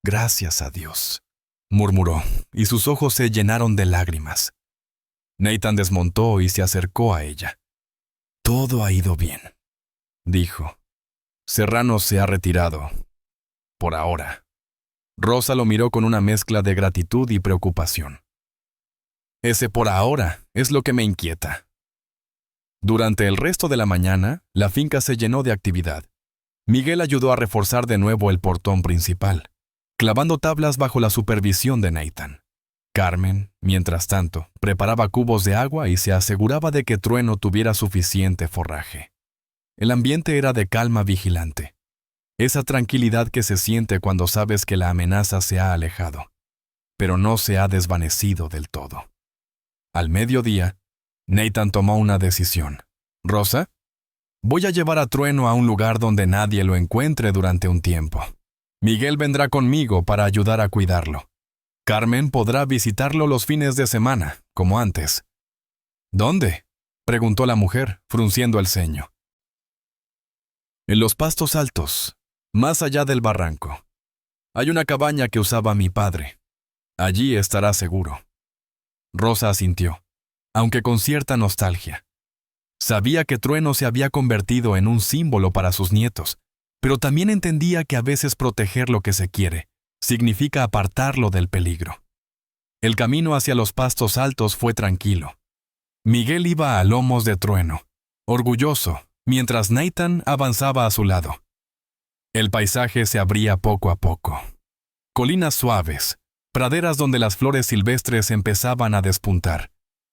«Gracias a Dios», murmuró, y sus ojos se llenaron de lágrimas. Nathan desmontó y se acercó a ella. Todo ha ido bien, dijo. Serrano se ha retirado. Por ahora. Rosa lo miró con una mezcla de gratitud y preocupación. Ese por ahora es lo que me inquieta. Durante el resto de la mañana, la finca se llenó de actividad. Miguel ayudó a reforzar de nuevo el portón principal, clavando tablas bajo la supervisión de Nathan. Carmen, mientras tanto, preparaba cubos de agua y se aseguraba de que Trueno tuviera suficiente forraje. El ambiente era de calma vigilante. Esa tranquilidad que se siente cuando sabes que la amenaza se ha alejado, pero no se ha desvanecido del todo. Al mediodía, Nathan tomó una decisión. «Rosa, voy a llevar a Trueno a un lugar donde nadie lo encuentre durante un tiempo. Miguel vendrá conmigo para ayudar a cuidarlo. Carmen podrá visitarlo los fines de semana, como antes». «¿Dónde?», preguntó la mujer, frunciendo el ceño. «En los pastos altos, más allá del barranco. Hay una cabaña que usaba mi padre. Allí estará seguro». Rosa asintió, aunque con cierta nostalgia. Sabía que Trueno se había convertido en un símbolo para sus nietos, pero también entendía que a veces proteger lo que se quiere significa apartarlo del peligro. El camino hacia los pastos altos fue tranquilo. Miguel iba a lomos de Trueno, orgulloso, mientras Nathan avanzaba a su lado. El paisaje se abría poco a poco. Colinas suaves, praderas donde las flores silvestres empezaban a despuntar,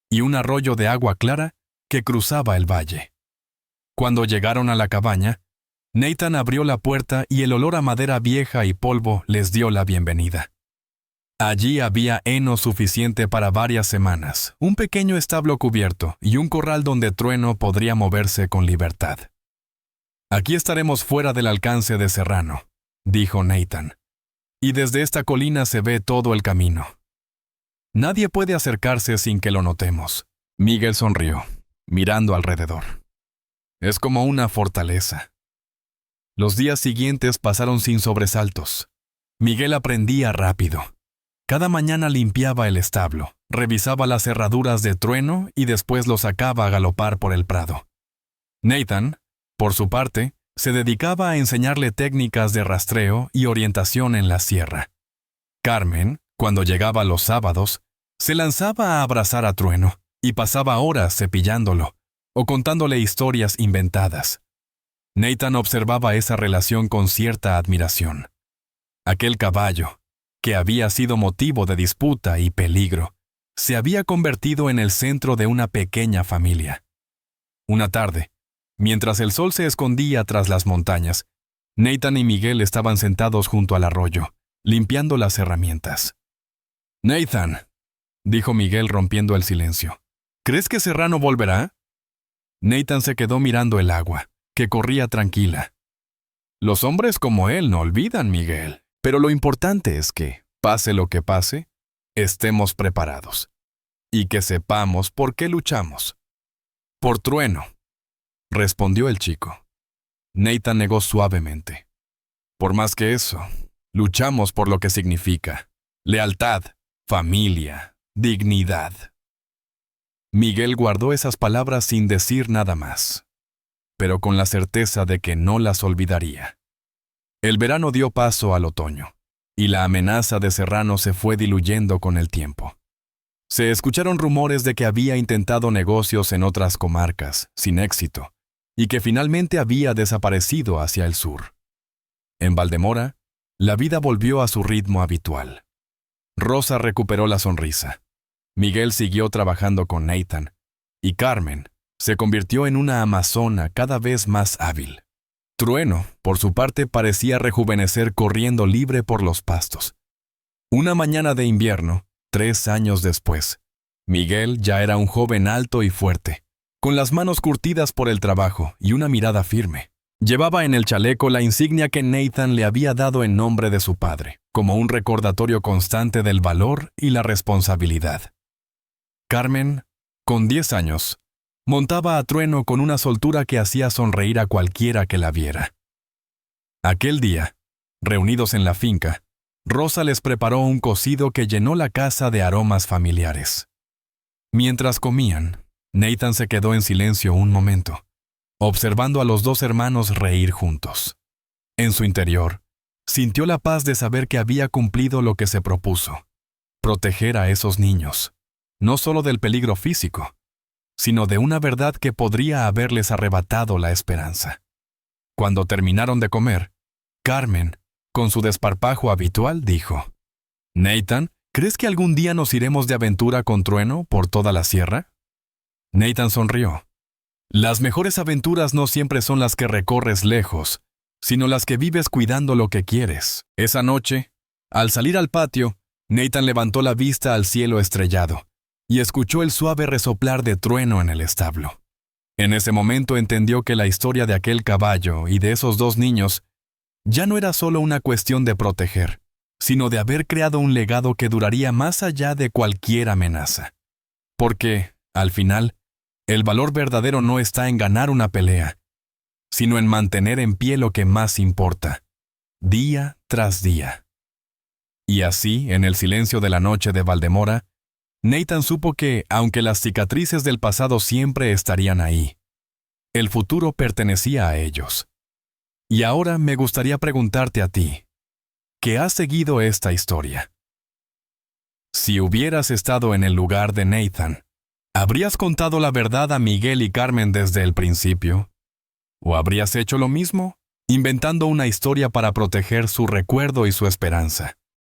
y un arroyo de agua clara que cruzaba el valle. Cuando llegaron a la cabaña, Nathan abrió la puerta y el olor a madera vieja y polvo les dio la bienvenida. Allí había heno suficiente para varias semanas, un pequeño establo cubierto y un corral donde Trueno podría moverse con libertad. «Aquí estaremos fuera del alcance de Serrano», dijo Nathan, «y desde esta colina se ve todo el camino. Nadie puede acercarse sin que lo notemos». Miguel sonrió, mirando alrededor. «Es como una fortaleza». Los días siguientes pasaron sin sobresaltos. Miguel aprendía rápido. Cada mañana limpiaba el establo, revisaba las cerraduras de Trueno y después lo sacaba a galopar por el prado. Nathan, por su parte, se dedicaba a enseñarle técnicas de rastreo y orientación en la sierra. Carmen, cuando llegaba los sábados, se lanzaba a abrazar a Trueno y pasaba horas cepillándolo o contándole historias inventadas. Nathan observaba esa relación con cierta admiración. Aquel caballo, que había sido motivo de disputa y peligro, se había convertido en el centro de una pequeña familia. Una tarde, mientras el sol se escondía tras las montañas, Nathan y Miguel estaban sentados junto al arroyo, limpiando las herramientas. «Nathan», dijo Miguel rompiendo el silencio, «¿crees que Serrano volverá?» Nathan se quedó mirando el agua, que corría tranquila. «Los hombres como él no olvidan, Miguel, pero lo importante es que, pase lo que pase, estemos preparados y que sepamos por qué luchamos». «Por Trueno», respondió el chico. Nathan negó suavemente. «Por más que eso, luchamos por lo que significa lealtad, familia, dignidad». Miguel guardó esas palabras sin decir nada más, pero con la certeza de que no las olvidaría. El verano dio paso al otoño, y la amenaza de Serrano se fue diluyendo con el tiempo. Se escucharon rumores de que había intentado negocios en otras comarcas, sin éxito, y que finalmente había desaparecido hacia el sur. En Valdemora, la vida volvió a su ritmo habitual. Rosa recuperó la sonrisa. Miguel siguió trabajando con Nathan, y Carmen se convirtió en una amazona cada vez más hábil. Trueno, por su parte, parecía rejuvenecer corriendo libre por los pastos. Una mañana de invierno, 3 años después, Miguel ya era un joven alto y fuerte, con las manos curtidas por el trabajo y una mirada firme. Llevaba en el chaleco la insignia que Nathan le había dado en nombre de su padre, como un recordatorio constante del valor y la responsabilidad. Carmen, con 10 años, montaba a Trueno con una soltura que hacía sonreír a cualquiera que la viera. Aquel día, reunidos en la finca, Rosa les preparó un cocido que llenó la casa de aromas familiares. Mientras comían, Nathan se quedó en silencio un momento, observando a los dos hermanos reír juntos. En su interior, sintió la paz de saber que había cumplido lo que se propuso: proteger a esos niños, no solo del peligro físico, sino de una verdad que podría haberles arrebatado la esperanza. Cuando terminaron de comer, Carmen, con su desparpajo habitual, dijo: «Nathan, ¿crees que algún día nos iremos de aventura con trueno por toda la sierra?» Nathan sonrió. Las mejores aventuras no siempre son las que recorres lejos, sino las que vives cuidando lo que quieres. Esa noche, al salir al patio, Nathan levantó la vista al cielo estrellado y escuchó el suave resoplar de trueno en el establo. En ese momento entendió que la historia de aquel caballo y de esos dos niños ya no era solo una cuestión de proteger, sino de haber creado un legado que duraría más allá de cualquier amenaza. Porque, al final, el valor verdadero no está en ganar una pelea, sino en mantener en pie lo que más importa, día tras día. Y así, en el silencio de la noche de Valdemora, Nathan supo que, aunque las cicatrices del pasado siempre estarían ahí, el futuro pertenecía a ellos. Y ahora me gustaría preguntarte a ti, ¿qué has seguido esta historia? Si hubieras estado en el lugar de Nathan, ¿habrías contado la verdad a Miguel y Carmen desde el principio? ¿O habrías hecho lo mismo, inventando una historia para proteger su recuerdo y su esperanza?